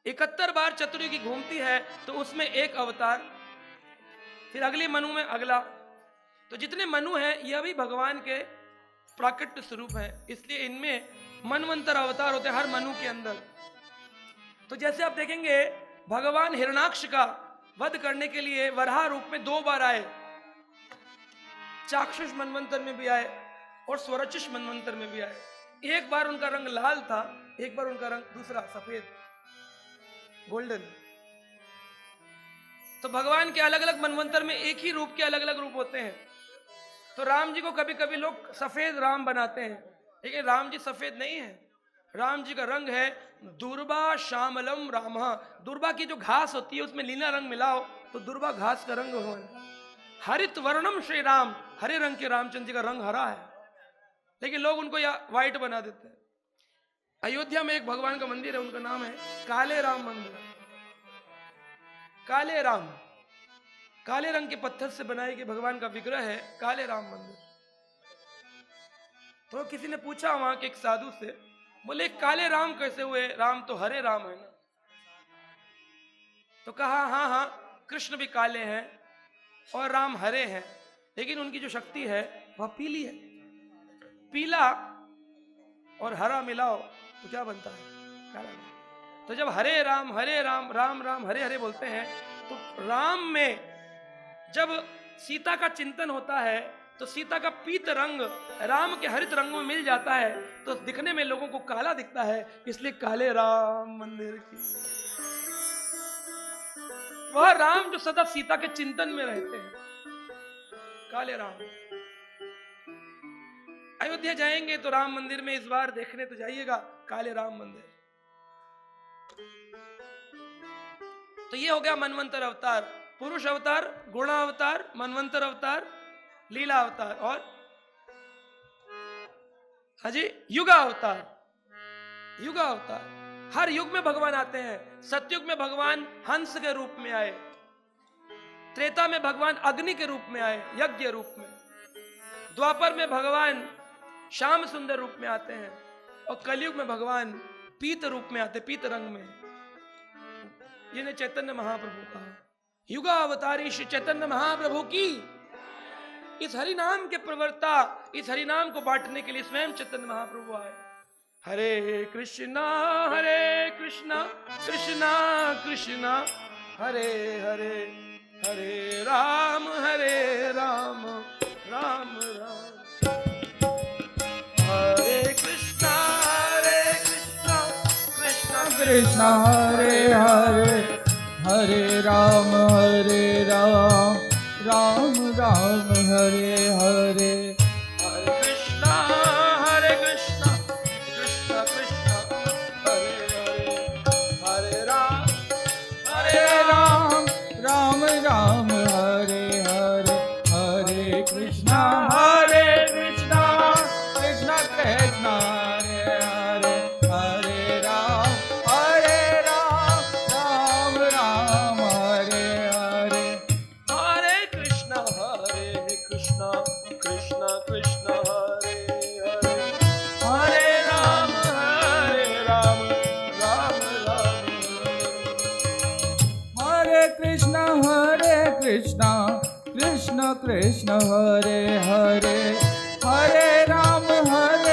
71 बार चतुर्युगी घूमती है, तो उसमें एक अवतार, फिर अगली मनु में अगला। तो जितने मनु हैं यह भी भगवान के प्राकट्य स्वरूप हैं, इसलिए इनमें मनवंतर अवतार होते हैं हर मनु के अंदर। तो जैसे आप देखेंगे भगवान हिरणाक्ष का वध करने के लिए वराह रूप में 2 बार आए, चाक्षुष मनवंतर में भी आए और स्वरचिष मनवंतर में भी आए। एक बार उनका रंग लाल था, एक बार उनका रंग दूसरा सफेद, गोल्डन। तो भगवान के अलग अलग मनवंतर में एक ही रूप के अलग अलग रूप होते हैं। तो राम जी को कभी कभी लोग सफेद राम बनाते हैं, लेकिन राम जी सफेद नहीं है। राम जी का रंग है दुर्बा श्यामलम राम। दुर्बा की जो घास होती है उसमें नीला रंग मिलाओ तो दुर्बा घास का रंग हो। हरित वर्णम श्री राम, हरे रंग के रामचंद्र जी का रंग हरा है, लेकिन लोग उनको या व्हाइट बना देते हैं। अयोध्या में एक भगवान का मंदिर है, उनका नाम है काले राम मंदिर। काले राम, काले रंग के पत्थर से बनाए गए भगवान का विग्रह है काले राम मंदिर। तो किसी ने पूछा वहां के एक साधु से, बोले काले राम कैसे हुए, राम तो हरे राम है ना। तो कहा हाँ हाँ, कृष्ण भी काले हैं और राम हरे हैं, लेकिन उनकी जो शक्ति है वह पीली है। पीला और हरा मिलाओ तो क्या बनता है? काला। तो जब हरे राम राम राम हरे हरे बोलते हैं, तो राम में जब सीता का चिंतन होता है तो सीता का पीत रंग राम के हरित रंगों में मिल जाता है, तो दिखने में लोगों को काला दिखता है, इसलिए काले राम मंदिर की। वह राम जो सदा सीता के चिंतन में रहते हैं, काले राम। अयोध्या जाएंगे तो राम मंदिर में इस बार देखने तो जाइएगा काले राम मंदिर। तो ये हो गया मनवंतर अवतार, पुरुष अवतार, गुणा अवतार, मनवंतर अवतार, लीला अवतार और हाजी युगा अवतार। युगा अवतार हर युग में भगवान आते हैं। सतयुग में भगवान हंस के रूप में आए, त्रेता में भगवान अग्नि के रूप में आए, यज्ञ रूप में। द्वापर में भगवान श्याम सुंदर रूप में आते हैं, और कलयुग में भगवान पीत रूप में आते, पीत रंग में। जिन्हें चैतन्य महाप्रभु कहा। युगा अवतारी श्री चैतन्य महाप्रभु की इस हरि नाम के प्रवर्ता, इस हरि नाम को बांटने के लिए स्वयं चैतन्य महाप्रभु आए। हरे कृष्णा कृष्णा कृष्णा हरे हरे, हरे राम राम राम हरे कृष्णा कृष्णा कृष्णा हरे हरे, हरे राम राम राम हरे हरे, कृष्ण कृष्ण कृष्ण हरे हरे हरे राम राम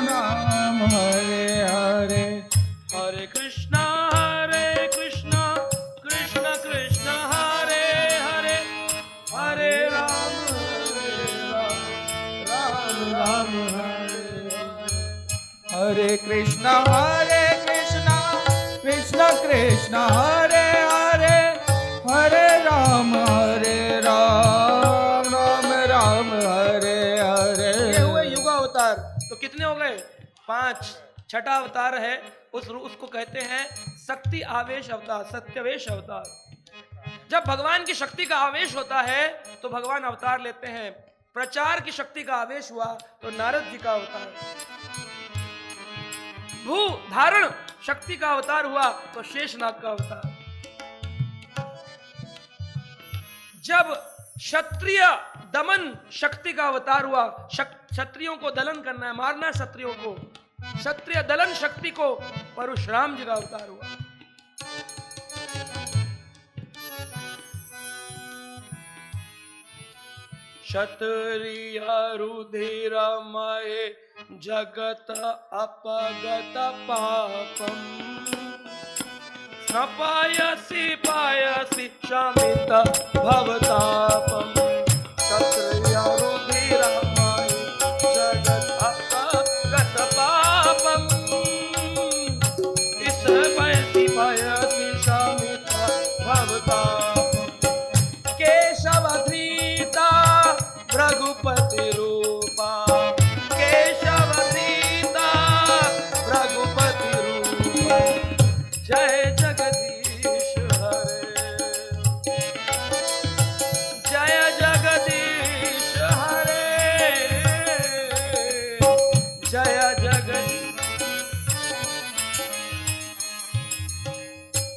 राम हरे हरे हरे कृष्णा कृष्ण कृष्ण हरे हरे हरे राम राम राम हरे कृष्ण कृष्ण कृष्ण हरे हरे हरे राम राम हरे हरे। ये हुए युगावतार। तो कितने हो गए? 5। छठा अवतार है उसको कहते हैं शक्ति आवेश अवतार, सत्यावेश अवतार। जब भगवान की शक्ति का आवेश होता है तो भगवान अवतार लेते हैं। प्रचार की शक्ति का आवेश हुआ तो नारद जी का अवतार। भू धारण शक्ति का अवतार हुआ तो शेषनाग का अवतार। जब क्षत्रिय दमन शक्ति का अवतार हुआ, क्षत्रियों को दलन करना है, मारना क्षत्रियों को, क्षत्रिय दलन शक्ति को परशुराम जी का अवतार हुआ। क्षत्रिय रुधिरमय जगत अपगत पापम पायसी शमित भवतापम। क्षत्रिय रुधिरमय जगत अपगत पापम इस पायसी शमित भवतापम। केशव धृता रघुपति रूपा, केशव धृता रघुपति रूपा। जय जगदीश हरे, जय जगदीश हरे, जय जगदीश।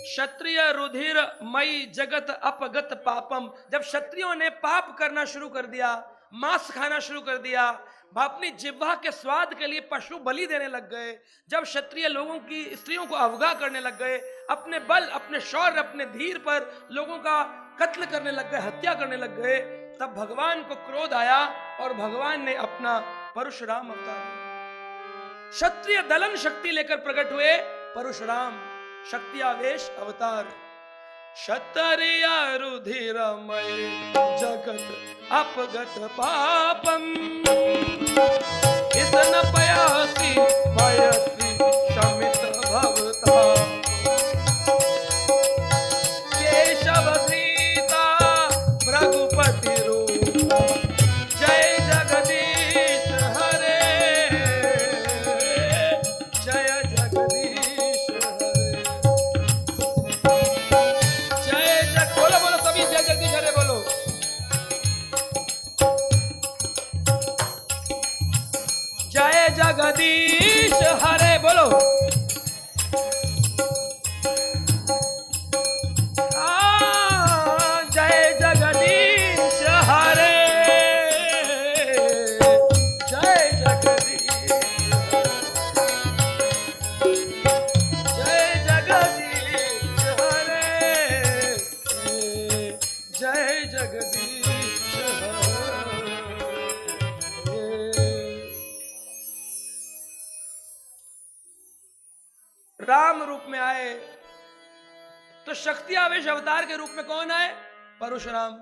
क्षत्रिय रुधिर मई जगत अपगत पापम। जब क्षत्रियों ने पाप करना शुरू कर दिया, मांस खाना शुरू कर दिया, अपनी जिह्वा के स्वाद के लिए पशु बलि देने लग गए, जब क्षत्रिय लोगों की स्त्रियों को अवगाह करने लग गए, अपने बल, अपने शौर्य, अपने धीर पर लोगों का कत्ल करने लग गए, हत्या करने लग गए, तब भगवान को क्रोध आया और भगवान ने अपना परशुराम अवतार लिया। क्षत्रिय दलन शक्ति लेकर प्रकट हुए परशुराम, शक्ति आवेश अवतार। क्षत्रिय रुधिरमय जगत अपगत पापम इस न पयासी पयसी शमित भवता। केशव धृता रघुपति रूपा। जय जगदीश हरे, जय जगदीश हरे, जय जग। बोलो बोलो सभी जय जगदीश हरे बोलो। जय जगदीश हरे बोलो। जय जगदीश हरे, जय जगदीश, जय जगदीश हरे, जय जगदीश हरे। राम रूप में आए तो शक्ति आवेश अवतार के रूप में कौन आए? परशुराम।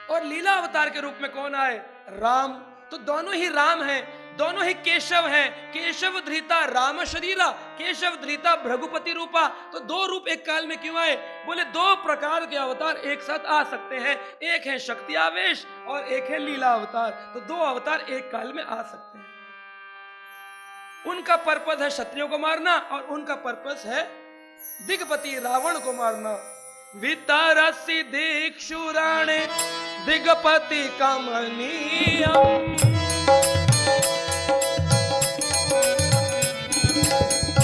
और लीला अवतार के रूप में कौन आए? राम। तो दोनों ही राम हैं, दोनों ही केशव हैं। केशव धृता राम शरीरा, केशव धृता भृगुपति रूपा। तो दो रूप एक काल में क्यों आए? बोले दो प्रकार के अवतार एक साथ आ सकते हैं, एक है शक्ति आवेश और एक है लीला अवतार। तो दो अवतार एक काल में आ सकते हैं। उनका पर्पस है क्षत्रियों को मारना और उनका पर्पस है दिग्पति रावण को मारना। वितरसी दीक्षुराणे दिग्पति कमनीयम।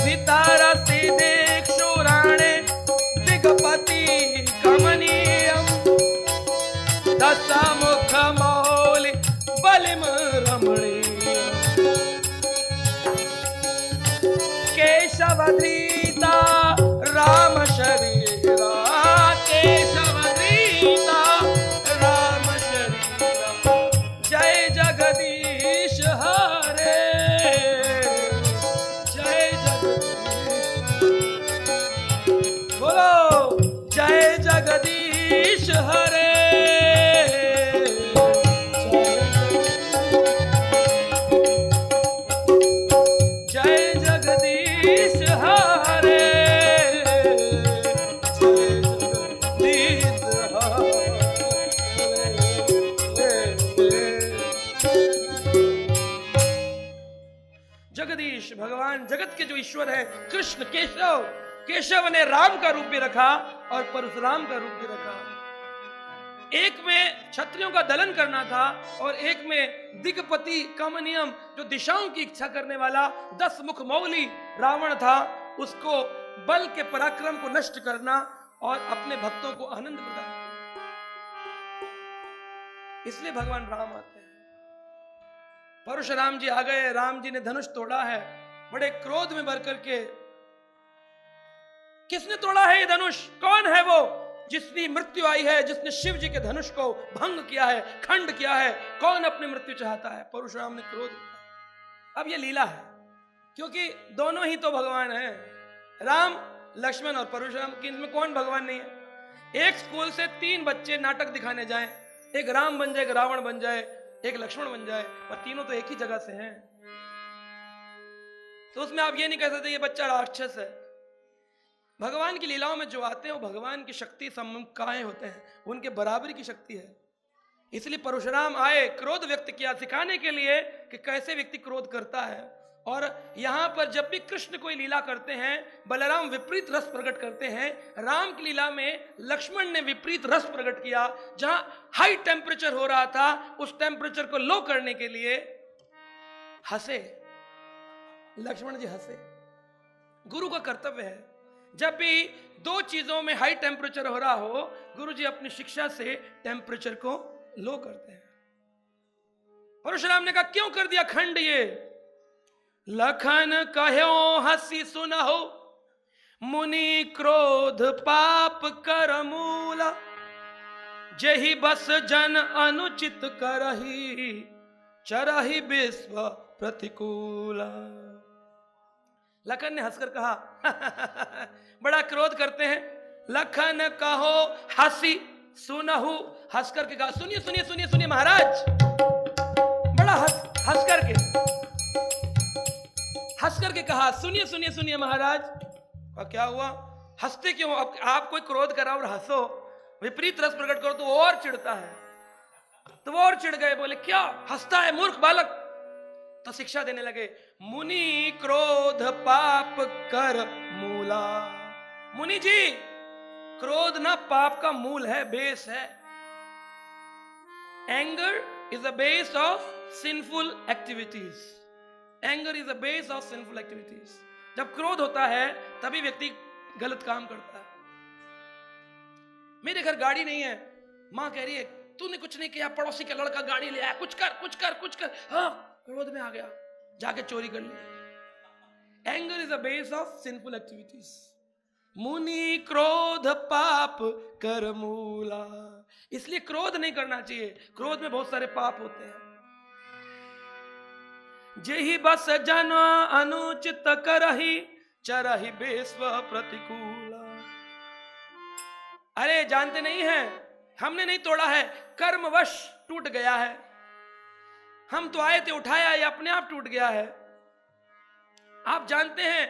वितरसी दीक्षुराणे दिग्पति कमनीयम। दशमुख मौलि बलिम रमणीयम। केशव धृता राम शरीरा, केशव धृता हरे जय जगदीश हरे जय जगदीश जगदीश भगवान जगत के जो ईश्वर है कृष्ण केशव, केशव ने राम का रूप भी रखा और परशुराम का रूप भी रखा। एक में क्षत्रियों का दलन करना था और एक में दिग्पति कमनियम जो दिशाओं की इच्छा करने वाला 10 मुख मौली रावण था, उसको बल के पराक्रम को नष्ट करना और अपने भक्तों को आनंद प्रदान करना। इसलिए भगवान राम आते हैं। परशुराम जी आ गए, राम जी ने धनुष तोड़ा है बड़े क्रोध में भर करके। किसने तोड़ा है ये धनुष? कौन है वो जिसकी मृत्यु आई है, जिसने शिव जी के धनुष को भंग किया है, खंड किया है? कौन अपनी मृत्यु चाहता है? परशुराम ने क्रोध। अब ये लीला है क्योंकि दोनों ही तो भगवान हैं, राम लक्ष्मण और परशुराम। इनमें कौन भगवान नहीं है? एक स्कूल से 3 बच्चे नाटक दिखाने जाएं, एक राम बन जाए, एक रावण बन जाए, एक लक्ष्मण बन जाए, और तीनों तो एक ही जगह से हैं। तो उसमें आप ये नहीं कह सकते ये बच्चा राक्षस है। भगवान की लीलाओं में जो आते हैं वो भगवान की शक्ति समकाय होते हैं, उनके बराबरी की शक्ति है। इसलिए परशुराम आए, क्रोध व्यक्त किया सिखाने के लिए कि कैसे व्यक्ति क्रोध करता है। और यहां पर जब भी कृष्ण कोई लीला करते हैं, बलराम विपरीत रस प्रकट करते हैं। राम की लीला में लक्ष्मण ने विपरीत रस प्रकट किया। जहां हाई टेम्परेचर हो रहा था, उस टेम्परेचर को लो करने के लिए हंसे, लक्ष्मण जी हंसे। गुरु का कर्तव्य है, जब भी 2 चीजों में हाई टेम्परेचर हो रहा हो, गुरु जी अपनी शिक्षा से टेम्परेचर को लो करते हैं। परशुराम ने कहा क्यों कर दिया खंड ये? लखन कहो हंसी सुनहो, मुनि क्रोध पाप कर मूला, जेहि बस जन अनुचित करही, चरहि विश्व प्रतिकूला। लखन ने हंसकर कहा बड़ा क्रोध करते हैं। लखन कहो हंसी सुनहु, हंस करके कहा सुनिए सुनिए सुनिए सुनिए महाराज। बड़ा हंस करके कहा सुनिए सुनिए सुनिए महाराज। क्या हुआ? हंसते क्यों? अब आप कोई क्रोध करा और हंसो, विपरीत रस प्रकट करो तो वो और चिढ़ता है। तो वो और चिढ़ गए, बोले क्या हंसता है मूर्ख बालक। तो शिक्षा देने लगे, मुनि क्रोध पाप कर मूला। मुनि जी, क्रोध ना पाप का मूल है, बेस है। Anger is the base of sinful activities. Anger is the base of sinful activities. जब क्रोध होता है तभी व्यक्ति गलत काम करता है। मेरे घर गाड़ी नहीं है, मां कह रही है तूने कुछ नहीं किया, पड़ोसी का लड़का गाड़ी ले आया, कुछ कर कुछ कर कुछ कर। हाँ, क्रोध में आ गया, जाके चोरी कर ली। Anger is the base of sinful activities. मुनि क्रोध पाप कर मूला। इसलिए क्रोध नहीं करना चाहिए, क्रोध में बहुत सारे पाप होते हैं। जेहि बस जन अनुचित करहि, चरहि विश्व प्रतिकूला। अरे जानते नहीं है, हमने नहीं तोड़ा है, कर्मवश टूट गया है। हम तो आए थे उठाया, ये अपने आप टूट गया है। आप जानते हैं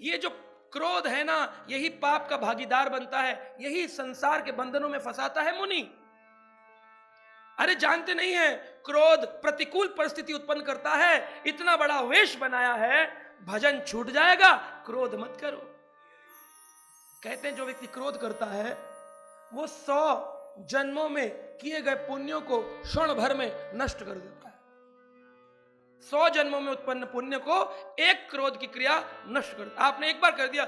ये जो क्रोध है ना, यही पाप का भागीदार बनता है, यही संसार के बंधनों में फंसाता है मुनि। अरे जानते नहीं है, क्रोध प्रतिकूल परिस्थिति उत्पन्न करता है। इतना बड़ा वेश बनाया है, भजन छूट जाएगा, क्रोध मत करो। कहते हैं जो व्यक्ति क्रोध करता है वो 100 जन्मों में किए गए पुण्यों को क्षण भर में नष्ट कर देता है। 100 जन्मों में उत्पन्न पुण्य को एक क्रोध की क्रिया नष्ट कर देता। आपने एक बार कर दिया,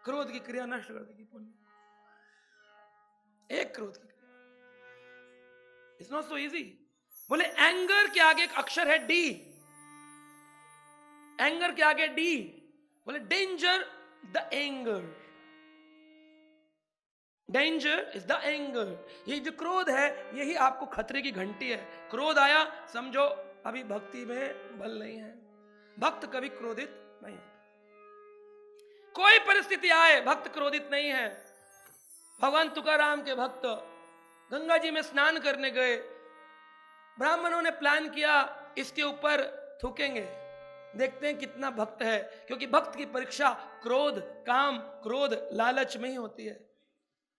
क्रोध की क्रिया नष्ट कर देगी पुण्य। एक क्रोध की क्रिया। It's not so easy. बोले एंगर के आगे एक अक्षर है डी। एंगर के आगे डी। बोले danger the anger. Danger is the anger. ये जो क्रोध है यही आपको खतरे की घंटी है। क्रोध आया समझो अभी भक्ति में बल नहीं है, भक्त कभी क्रोधित नहीं होता। कोई परिस्थिति आए भक्त क्रोधित नहीं है। भगवान तुकाराम के भक्त गंगा जी में स्नान करने गए, ब्राह्मणों ने प्लान किया इसके ऊपर थूकेंगे, देखते हैं कितना भक्त है, क्योंकि भक्त की परीक्षा क्रोध, काम, क्रोध, लालच में ही होती है।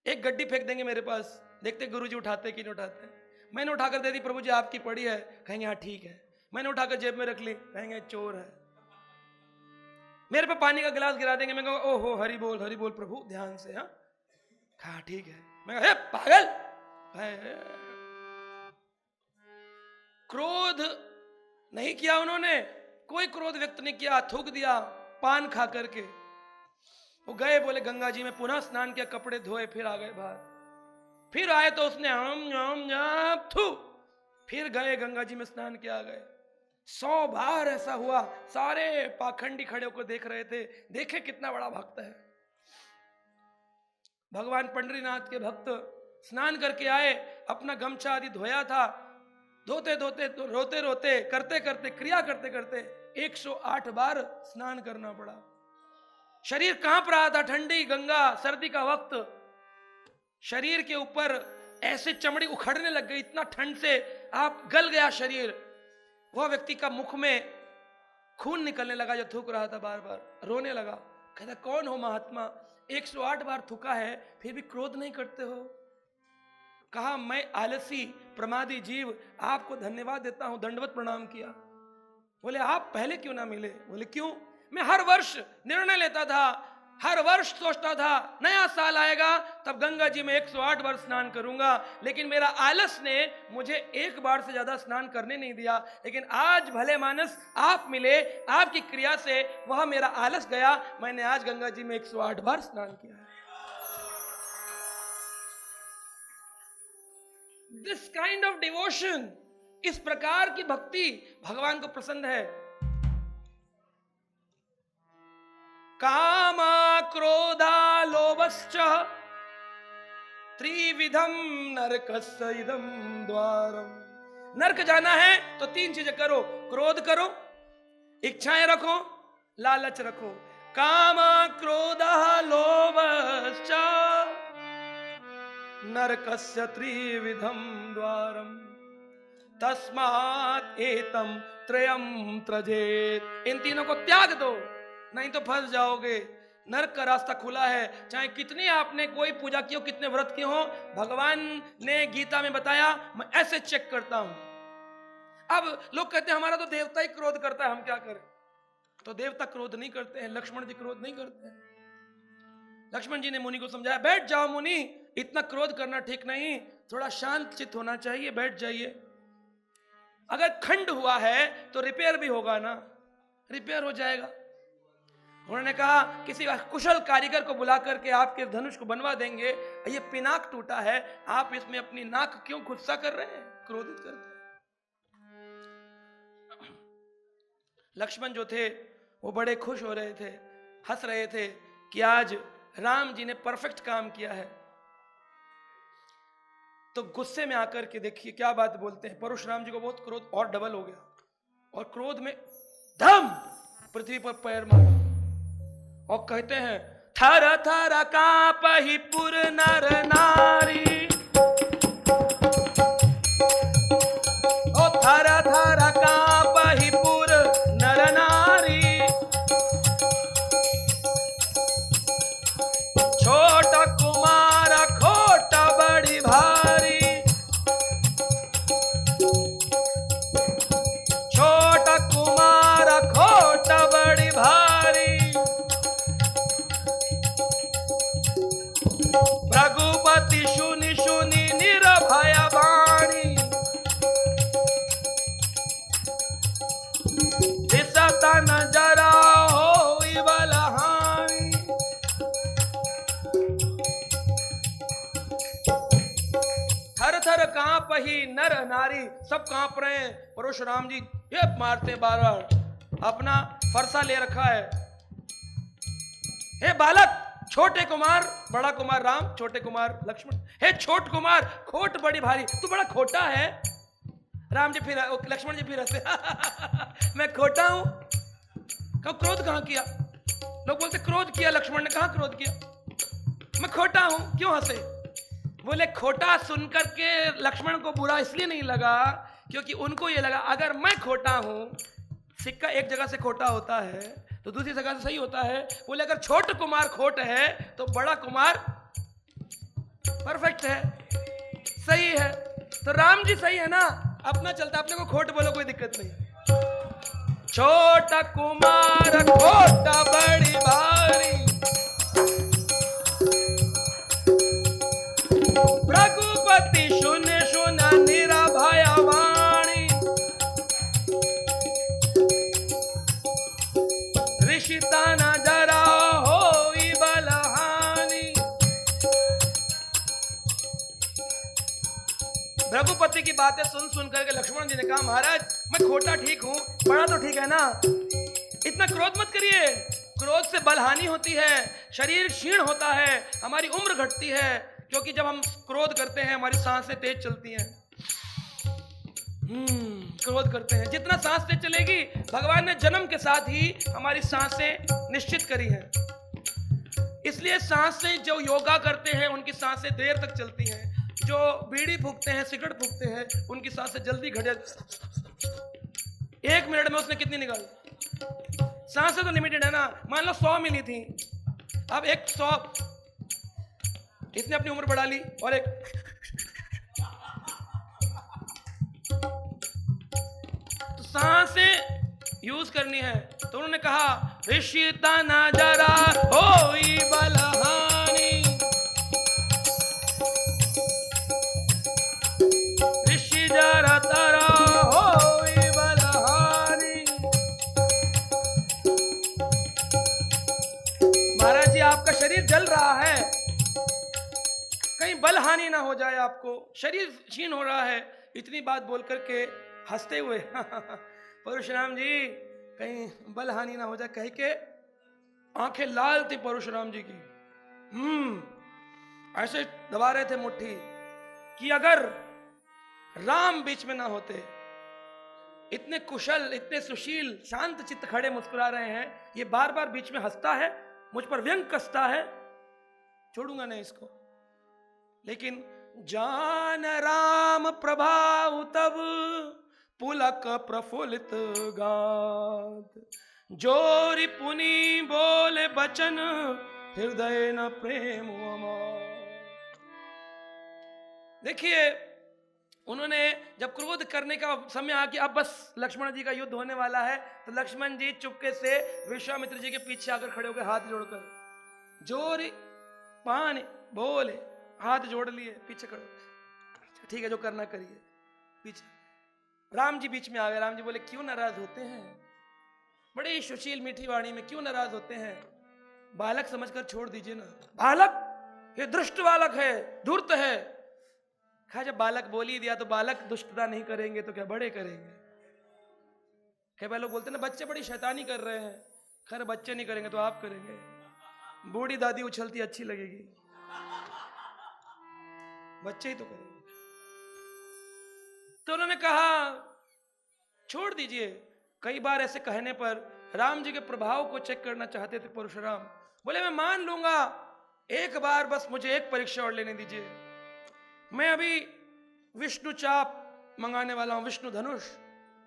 एक गड्डी फेंक देंगे मेरे पास, देखते गुरुजी उठाते कि नहीं उठाते। मैंने उठाकर दे दी, प्रभु जी आपकी पड़ी है, कहेंगे हाँ ठीक है। मैंने उठाकर जेब में रख ली, कहेंगे चोर है। मेरे पे पानी का गिलास गिरा देंगे, मैं कहूँगा ओहो हरि बोल प्रभु ध्यान से, हाँ ठीक है। मैं कहूँ पागल, क्रोध नहीं किया उन्होंने, कोई क्रोध व्यक्त नहीं किया, थूक दिया पान खा करके। वो गए, बोले गंगा जी में पुनः स्नान किया, कपड़े धोए, फिर आ गए बाहर। फिर आए तो उसने थू, फिर गए गंगा जी में स्नान किया, आ गए। 100 बार ऐसा हुआ, सारे पाखंडी खड़े होकर देख रहे थे, देखे कितना बड़ा भक्त है। भगवान पंडरीनाथ के भक्त स्नान करके आए, अपना गमछा आदि धोया था, धोते धोते रोते रोते करते करते क्रिया करते करते 108 बार स्नान करना पड़ा। शरीर कांप रहा था, ठंडी गंगा, सर्दी का वक्त, शरीर के ऊपर ऐसे चमड़ी उखड़ने लग गई, इतना ठंड से आप गल गया शरीर। वह व्यक्ति का मुख में खून निकलने लगा जो थूक रहा था, बार बार रोने लगा। कहता कौन हो महात्मा, 108 बार थूका है फिर भी क्रोध नहीं करते हो? कहा मैं आलसी प्रमादी जीव आपको धन्यवाद देता हूं, दंडवत प्रणाम किया। बोले आप पहले क्यों ना मिले? बोले क्यों? मैं हर वर्ष निर्णय लेता था, हर वर्ष सोचता था नया साल आएगा तब गंगा जी में 108 बार स्नान करूंगा, लेकिन मेरा आलस ने मुझे एक बार से ज्यादा स्नान करने नहीं दिया। लेकिन आज भले मानस आप मिले, आपकी क्रिया से वह मेरा आलस गया, मैंने आज गंगा जी में 108 बार स्नान किया है। दिस काइंड ऑफ डिवोशन, इस प्रकार की भक्ति भगवान को पसंद है। कामा क्रोधा लोभश्च त्रिविधम नरकस्य इदं द्वारम। नरक जाना है तो 3 चीजें करो, क्रोध करो, इच्छाएं रखो, लालच रखो। कामा क्रोधा लोभश्च नरकस्य त्रिविधम द्वारम तस्मात् एतम त्रयम त्यजेत्। इन तीनों को त्याग दो, नहीं तो फंस जाओगे। नरक का रास्ता खुला है, चाहे कितनी आपने कोई पूजा की हो, कितने व्रत किए हो, भगवान ने गीता में बताया मैं ऐसे चेक करता हूं। अब लोग कहते हैं हमारा तो देवता ही क्रोध करता है, हम क्या करें? तो देवता क्रोध नहीं करते हैं, लक्ष्मण जी क्रोध नहीं करते हैं। लक्ष्मण जी ने मुनि को समझाया, बैठ जाओ मुनि, इतना क्रोध करना ठीक नहीं, थोड़ा शांत चित्त होना चाहिए, बैठ जाइए। अगर खंड हुआ है तो रिपेयर भी होगा ना, रिपेयर हो जाएगा। उन्होंने कहा किसी कुशल कारीगर को बुला करके आपके धनुष को बनवा देंगे, ये पिनाक टूटा है, आप इसमें अपनी नाक क्यों गुस्सा कर रहे हैं, क्रोधित करते हैं। लक्ष्मण जो थे वो बड़े खुश हो रहे थे, हंस रहे थे कि आज राम जी ने परफेक्ट काम किया है। तो गुस्से में आकर के देखिए क्या बात बोलते हैं। परशुराम जी को बहुत क्रोध और डबल हो गया, और क्रोध में धम पृथ्वी पर पैर मारा और कहते हैं थर थर कांपहि पुर नर नारी, ओ थर थर कांपहि पुर नर नारी, छोटा कुमार खोट बड़ी भारी, छोटा कुमार खोट बड़ी भारी, रघुपति सुनि सुनि निर्भय वाणी, दिसत न जरा होई बलहानी। थर थर कांपहि नर नारी, सब कांप रहे हैं। परशुराम जी ये मारते बार बार, अपना फरसा ले रखा है। हे बालक, छोटे कुमार बड़ा कुमार राम, छोटे कुमार लक्ष्मण, हे छोट कुमार खोट बड़ी भारी, तू बड़ा खोटा है। राम जी फिर, लक्ष्मण जी फिर हंसे मैं खोटा हूं? कब क्रोध कहां किया? लोग बोलते क्रोध किया लक्ष्मण ने, कहा क्रोध किया, मैं खोटा हूं, क्यों हंसे? बोले खोटा सुनकर के लक्ष्मण को बुरा इसलिए नहीं लगा क्योंकि उनको ये लगा अगर मैं खोटा हूं, सिक्का एक जगह से खोटा होता है तो दूसरी जगह से सही होता है। बोले अगर छोटा कुमार खोट है तो बड़ा कुमार परफेक्ट है, सही है। तो राम जी सही है ना, अपना चलता, अपने को खोट बोलो कोई दिक्कत नहीं। छोटा कुमार खोटा बड़ी भारी, रघुपति सुन सुन निराभय वाणी, ऋषिता न जरा होई बलहानि। रघुपति की बातें सुन सुन करके लक्ष्मण जी ने कहा महाराज मैं खोटा ठीक हूं, बड़ा तो ठीक है ना, इतना क्रोध मत करिए, क्रोध से बलहानि होती है, शरीर क्षीण होता है, हमारी उम्र घटती है, क्योंकि जब हम क्रोध करते हैं हमारी सांसें तेज चलती हैं। क्रोध करते हैं, जितना सांस तेज चलेगी, भगवान ने जन्म के साथ ही हमारी सांसें निश्चित करी हैं, इसलिए सांसें जो योगा करते हैं उनकी सांसें देर तक चलती हैं, जो बीड़ी फूकते हैं सिगरेट फूकते हैं उनकी सांसें जल्दी घट जाती। 1 मिनट में उसने कितनी निकाली? सांसें तो लिमिटेड है ना, मान लो 100 मिली थी, अब 100 इसने अपनी उम्र बढ़ा ली और एक तो सांसें यूज करनी है। तो उन्होंने कहा ऋषिता न जरा होई बलहानि, ऋषि जरा तरा होई बलहानि। महाराज जी आपका शरीर जल रहा है, कहीं बल हानि ना हो जाए, आपको शरीर क्षीण हो रहा है। इतनी बात बोल करके हंसते हुए परशुराम जी कहीं बल हानि ना हो जाए कह के आंखें लाल थी परशुराम जी की, ऐसे दबा रहे थे मुट्ठी कि अगर राम बीच में ना होते, इतने कुशल इतने सुशील शांत चित्त खड़े मुस्कुरा रहे हैं, ये बार बार बीच में हंसता है, मुझ पर व्यंग कसता है, छोड़ूंगा नहीं इसको। लेकिन जान राम प्रभाव तब पुलक प्रफुल्लित गात, जोरी पुनि बोले बचन हृदय न प्रेम अमार। देखिए उन्होंने जब क्रोध करने का समय आ गया, अब बस लक्ष्मण जी का युद्ध होने वाला है, तो लक्ष्मण जी चुपके से विश्वामित्र जी के पीछे आकर खड़े हो गए, हाथ जोड़कर, जोरी पानी बोले, हाथ जोड़ लिए, पीछे खड़े, ठीक है जो करना करिए, पीछे। राम जी बीच में आ गए, राम जी बोले क्यों नाराज होते हैं, बड़ी सुशील मीठी वाणी में क्यों नाराज होते हैं, बालक समझकर छोड़ दीजिए ना, बालक ये दुष्ट बालक है, धूर्त है। कहा जब बालक बोल ही दिया तो बालक दुष्टता नहीं करेंगे तो क्या बड़े करेंगे। कई बार लोग बोलते हैं ना बच्चे बड़ी शैतानी कर रहे हैं, खैर बच्चे नहीं करेंगे तो आप करेंगे, बूढ़ी दादी उछलती अच्छी लगेगी, बच्चे ही तो करेंगे। तो उन्होंने कहा छोड़ दीजिए। कई बार ऐसे कहने पर राम जी के प्रभाव को चेक करना चाहते थे परशुराम, बोले मैं मान लूंगा, एक बार बस मुझे एक परीक्षा और लेने दीजिए, मैं अभी विष्णु चाप मंगाने वाला हूं, विष्णु धनुष,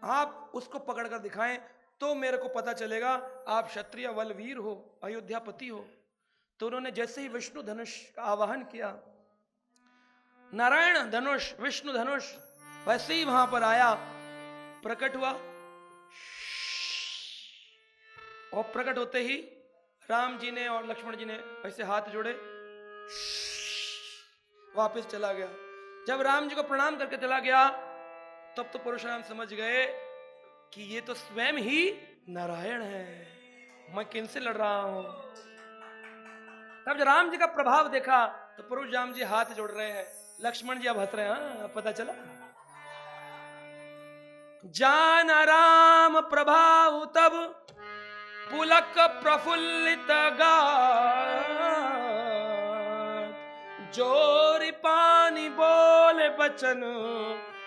आप उसको पकड़ कर दिखाएं तो मेरे को पता चलेगा आप क्षत्रिय बलवीर हो, अयोध्यापति हो। तो उन्होंने जैसे ही विष्णु धनुष का आवाहन किया, नारायण धनुष विष्णु धनुष वैसे ही वहां पर आया, प्रकट हुआ, और प्रकट होते ही राम जी ने और लक्ष्मण जी ने ऐसे हाथ जोड़े, वापस चला गया। जब राम जी को प्रणाम करके चला गया तब तो परशुराम समझ गए कि ये तो स्वयं ही नारायण है, मैं किनसे लड़ रहा हूं। तब जब राम जी का प्रभाव देखा तो परशुराम जी हाथ जोड़ रहे हैं, लक्ष्मण जी अब हंस रहे हैं, हाँ पता चला। जान राम प्रभाव तब पुलक प्रफुल्लित गात, जोरी पानी बोले बचन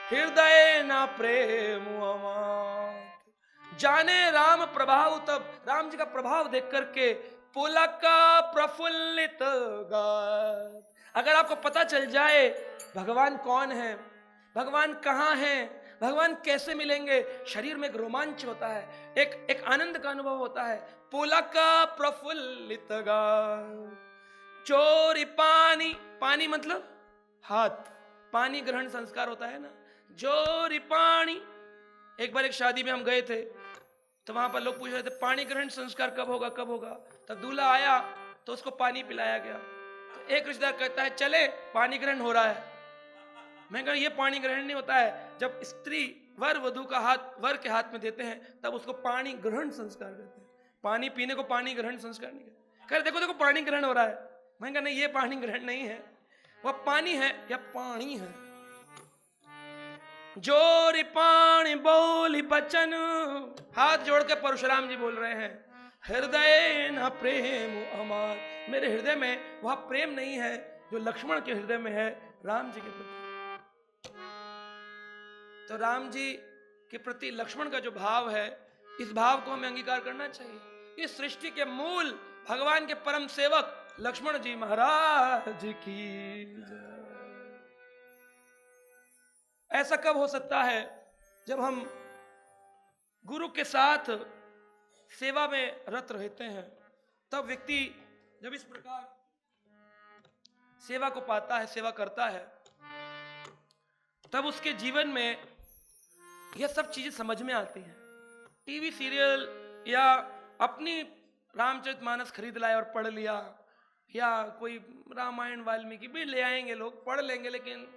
हृदय न प्रेम अमात। जाने राम प्रभाव तब, राम जी का प्रभाव देख करके पुलक प्रफुल्लित गात। अगर आपको पता चल जाए भगवान कौन है, भगवान कहाँ है, भगवान कैसे मिलेंगे, शरीर में एक रोमांच होता है, एक आनंद का अनुभव होता है। पुलक प्रफुल्लित गात। चोरी पानी, पानी मतलब हाथ, पानी ग्रहण संस्कार होता है ना। जोरी पानी। एक बार एक शादी में हम गए थे, तो वहां पर लोग पूछ रहे थे पानी ग्रहण संस्कार कब होगा, कब होगा। तब दूल्हा आया तो उसको पानी पिलाया गया। तो एक रिश्तेदार कहता है चले पानी ग्रहण हो रहा है। मैं कहा ये पानी ग्रहण नहीं होता है, जब स्त्री वर वधु का हाथ वर के हाथ में देते हैं तब उसको पानी ग्रहण संस्कार कहते हैं। पानी पीने को पानी ग्रहण संस्कार नहीं कहते। कह देखो देखो पानी ग्रहण हो रहा है। मैं कहा नहीं ये पानी ग्रहण नहीं है, वह पानी है या पानी है। जोरी पानी बोली बचन, हाथ जोड़ के परशुराम जी बोल रहे हैं, हृदय न प्रेम अमार। मेरे हृदय में वह प्रेम नहीं है जो लक्ष्मण के हृदय में है राम जी के प्रति। तो राम जी के प्रति लक्ष्मण का जो भाव है, इस भाव को हमें अंगीकार करना चाहिए। इस सृष्टि के मूल भगवान के परम सेवक लक्ष्मण जी महाराज की जय। ऐसा कब हो सकता है जब हम गुरु के साथ सेवा में रत रहते हैं, तब व्यक्ति जब इस प्रकार सेवा को पाता है, सेवा करता है, तब उसके जीवन में यह सब चीजें समझ में आती हैं। टीवी सीरियल या अपनी रामचरितमानस खरीद लाए और पढ़ लिया, या कोई रामायण वाल्मीकि भी ले आएंगे, लोग पढ़ लेंगे, लेकिन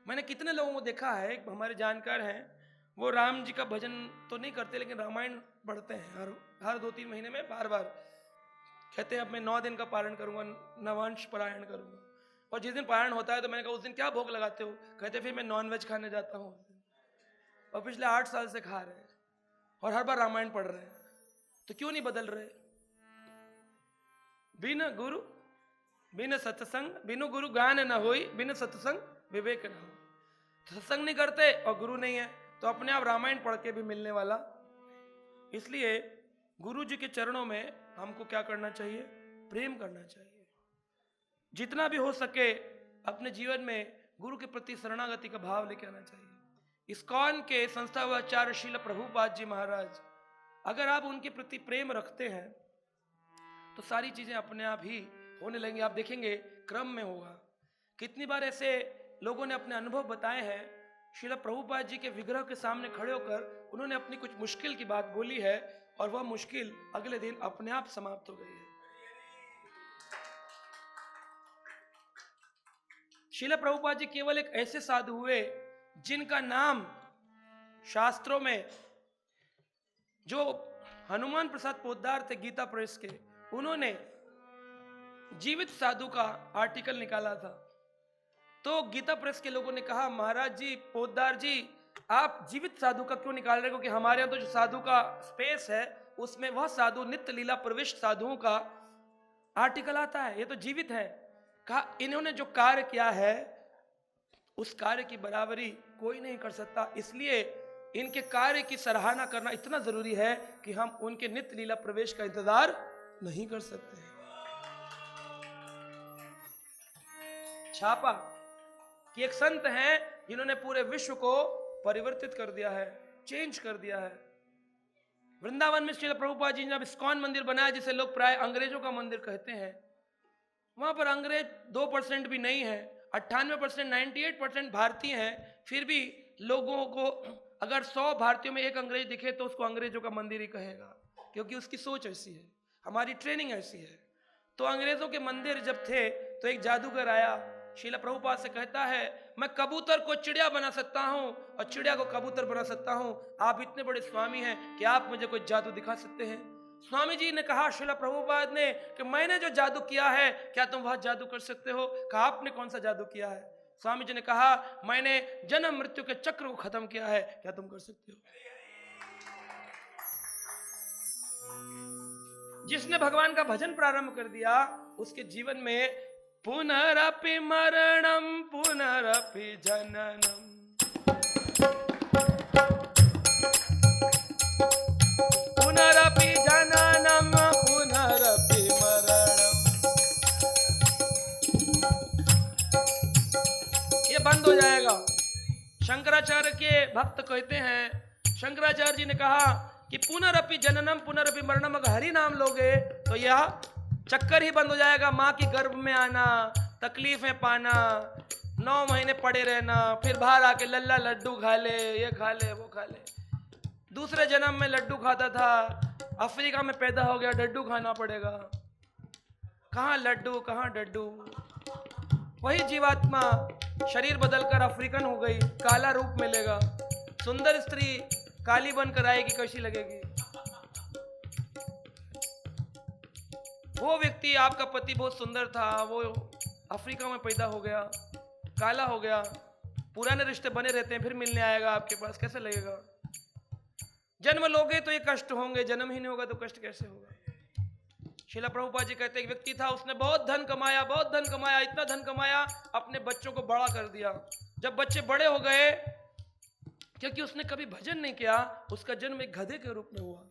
मैंने कितने लोगों को देखा है, हमारे जानकार हैं, वो राम जी का भजन तो नहीं करते लेकिन रामायण पढ़ते हैं हर 2-3 महीने में बार बार। कहते हैं अब मैं 9 दिन का पारण करूंगा, नवांश पारायण करूंगा। और जिस दिन पारायण होता है तो मैंने कहा उस दिन क्या भोग लगाते हो? कहते फिर मैं नॉनवेज खाने जाता हूँ। और पिछले 8 साल से खा रहे हैं और हर बार रामायण पढ़ रहे हैं, तो क्यों नहीं बदल रहे? बिन गुरु बिन सत्संग, बिनु गुरु ज्ञान न होई, बिन सत्संग विवेक न हो। सत्संग नहीं करते और गुरु नहीं है तो अपने आप रामायण पढ़ के भी मिलने वाला। इसलिए गुरु जी के चरणों में हमको क्या करना चाहिए? प्रेम करना चाहिए। जितना भी हो सके अपने जीवन में गुरु के प्रति शरणागति का भाव लेके आना चाहिए। इस्कॉन के संस्थाचार्य श्रील प्रभुपाद जी महाराज, अगर आप उनके प्रति प्रेम रखते हैं तो सारी चीजें अपने आप ही होने लगेंगी। आप देखेंगे क्रम में होगा। कितनी बार ऐसे लोगों ने अपने अनुभव बताए हैं, श्रील प्रभुपाद जी के विग्रह के सामने खड़े होकर उन्होंने अपनी कुछ मुश्किल की बात बोली है और वह मुश्किल अगले दिन अपने आप समाप्त हो गई है। श्रील प्रभुपाद जी केवल एक ऐसे साधु हुए जिनका नाम शास्त्रों में, जो हनुमान प्रसाद पोद्दार थे गीता प्रेस के, उन्होंने जीवित साधु का आर्टिकल निकाला था। तो गीता प्रेस के लोगों ने कहा महाराज जी, पोद्दार जी, आप जीवित साधु का क्यों निकाल रहे? क्योंकि हमारे यहाँ तो जो साधु का स्पेस है उसमें वह साधु नित्य लीला प्रविष्ट साधुओं का आर्टिकल आता है, ये तो जीवित है। कहा इन्होंने जो कार्य किया है उस कार्य की बराबरी कोई नहीं कर सकता, इसलिए इनके कार्य की सराहना करना इतना जरूरी है कि हम उनके नित्य लीला प्रवेश का इंतजार नहीं कर सकते। छापा कि एक संत हैं जिन्होंने पूरे विश्व को परिवर्तित कर दिया है, चेंज कर दिया है। वृंदावन में श्रील प्रभुपाद जी ने जब इस्कॉन मंदिर बनाया, जिसे लोग प्राय अंग्रेजों का मंदिर कहते हैं, वहां पर अंग्रेज 2% भी नहीं है, 98%, 98% भारतीय हैं। फिर भी लोगों को अगर 100 भारतीयों में एक अंग्रेज दिखे तो उसको अंग्रेजों का मंदिर ही कहेगा, क्योंकि उसकी सोच ऐसी है, हमारी ट्रेनिंग ऐसी है। तो अंग्रेजों के मंदिर जब थे तो एक जादूगर आया, श्रील प्रभुपाद से कहता है मैं कबूतर को चिड़िया बना सकता हूं और चिड़िया को कबूतर बना सकता हूं, आप इतने बड़े स्वामी हैं कि आप मुझे कोई जादू दिखा सकते हैं? स्वामी जी ने कहा श्रील प्रभुपाद ने कि मैंने जो जादू किया है क्या तुम वह जादू कर सकते हो? कहा आपने कौन सा जादू किया है? स्वामी जी ने कहा मैंने जन्म मृत्यु के चक्र को खत्म किया है, क्या तुम कर सकते हो? जिसने भगवान का भजन प्रारंभ कर दिया उसके जीवन में पुनरपि मरणम पुनरपि जननम, पुनरपि जननम पुनरपि शंकराचार्य के भक्त कहते हैं, शंकराचार्य जी ने कहा कि पुनरपि जननम पुनरपि मरणम, अगर हरि नाम लोगे तो यह चक्कर ही बंद हो जाएगा। माँ की गर्भ में आना, तकलीफें पाना, 9 महीने पड़े रहना, फिर बाहर आके लल्ला लड्डू खा ले, ये खा ले, वो खा ले। दूसरे जन्म में लड्डू खाता था, अफ्रीका में पैदा हो गया, डड्डू खाना पड़ेगा। कहाँ लड्डू कहाँ डड्डू। वही जीवात्मा शरीर बदलकर अफ्रीकन हो गई, काला रूप मिलेगा, सुंदर स्त्री काली बनकर आएगी, कैसी लगेगी। वो व्यक्ति, आपका पति बहुत सुंदर था, वो अफ्रीका में पैदा हो गया, काला हो गया, पुराने रिश्ते बने रहते हैं, फिर मिलने आएगा आपके पास, कैसे लगेगा। जन्म लोगे तो ये कष्ट होंगे, जन्म ही नहीं होगा तो कष्ट कैसे होगा। श्रीला प्रभुपाद जी कहते हैं, एक व्यक्ति था, उसने बहुत धन कमाया, इतना धन कमाया, अपने बच्चों को बड़ा कर दिया। जब बच्चे बड़े हो गए, क्योंकि उसने कभी भजन नहीं किया, उसका जन्म एक गधे के रूप में हुआ।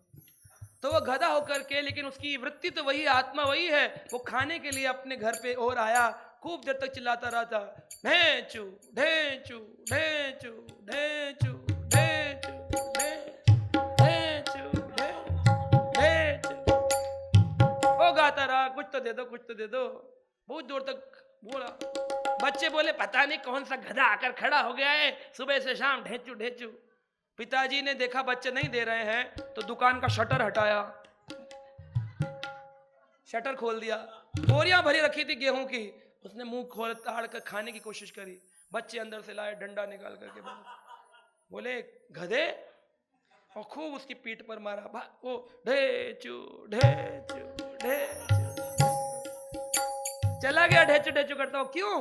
तो वह गधा होकर के, लेकिन उसकी वृत्ति तो वही, आत्मा वही है। वो खाने के लिए अपने घर पे और आया, खूब देर तक चिल्लाता रहा था, ढेंचू ढेंचू ढेंचू ढेंचू ढेंचू ढेंचू ढेंचू, वो गाता रहा, कुछ तो दे दो, कुछ तो दे दो। बहुत दूर तक बोला। बच्चे बोले, पता नहीं कौन सा गधा आकर खड़ा हो गया है, सुबह से शाम ढेंचू ढेंचू। पिताजी ने देखा बच्चे नहीं दे रहे हैं, तो दुकान का शटर हटाया, शटर खोल दिया। बोरियां भरी रखी थी गेहूं की, उसने मुंह खोल ताड़ कर खाने की कोशिश करी। बच्चे अंदर से लाए, डंडा निकाल करके बोले गधे, और खूब उसकी पीठ पर मारा। वो ढेचू ढेचू ढेचू चला गया, ढेचू ढेचू करता हो। क्यों?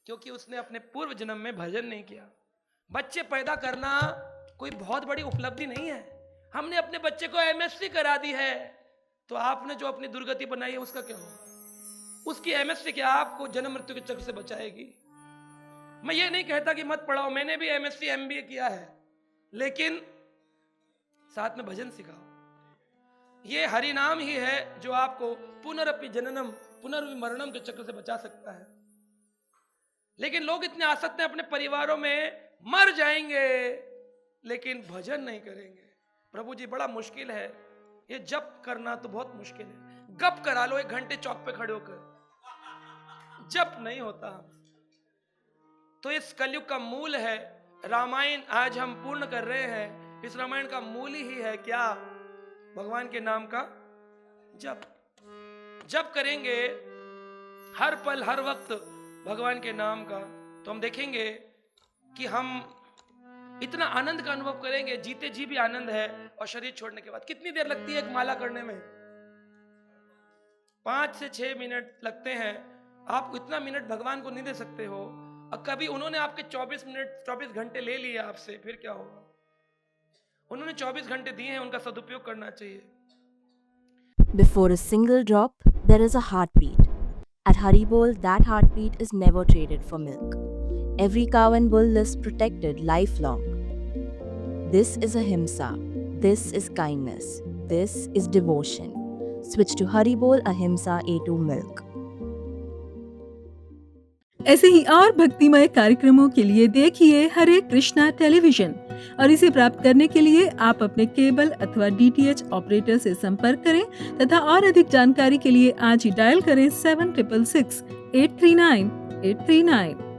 क्योंकि उसने अपने पूर्व जन्म में भजन नहीं किया। बच्चे पैदा करना कोई बहुत बड़ी उपलब्धि नहीं है। हमने अपने बच्चे को एमएससी करा दी है, तो आपने जो अपनी दुर्गति बनाई है उसका क्या होगा? उसकी एमएससी क्या आपको जन्म मृत्यु के चक्र से बचाएगी? मैं ये नहीं कहता कि मत पढ़ाओ, मैंने भी एमएससी एमबीए किया है, लेकिन साथ में भजन सिखाओ। ये हरि नाम ही है जो आपको पुनरपि जननम पुनर्वि मरणम के चक्र से बचा सकता है। लेकिन लोग इतने आसक्त हैं अपने परिवारों में, मर जाएंगे लेकिन भजन नहीं करेंगे। प्रभु जी बड़ा मुश्किल है ये, जप करना तो बहुत मुश्किल है। गप करा लो 1 घंटे चौक पे खड़े होकर, जप नहीं होता। तो इस कलयुग का मूल है रामायण, आज हम पूर्ण कर रहे हैं। इस रामायण का मूल ही है क्या? भगवान के नाम का जप। जप करेंगे हर पल हर वक्त भगवान के नाम का, तो हम देखेंगे कि हम इतना आनंद का अनुभव करेंगे। जीते जी भी आनंद है, और शरीर छोड़ने के बाद कितनी देर लगती है एक माला करने में? 5 से 6 मिनट लगते हैं। आप इतना मिनट भगवान को नहीं दे सकते हो। अब कभी उन्होंने आपके 24 घंटे ले लिए आपसे, फिर क्या होगा? उन्होंने 24 घंटे दिए हैं, उनका सदुपयोग करना चाहिए। Before a single drop, there is a heartbeat. At Haribol, that heartbeat is never traded for milk. Every cow and bull lives protected lifelong. This is ahimsa. This is kindness. This is devotion. Switch to Haribol Ahimsa A2 Milk. ऐसे ही और भक्तिमय कार्यक्रमों के लिए देखिए हरे Krishna television, और इसे प्राप्त करने के लिए आप अपने केबल अथवा डीटीएच ऑपरेटर से संपर्क करें तथा और अधिक जानकारी के लिए आज ही डायल करें 7666 839 839।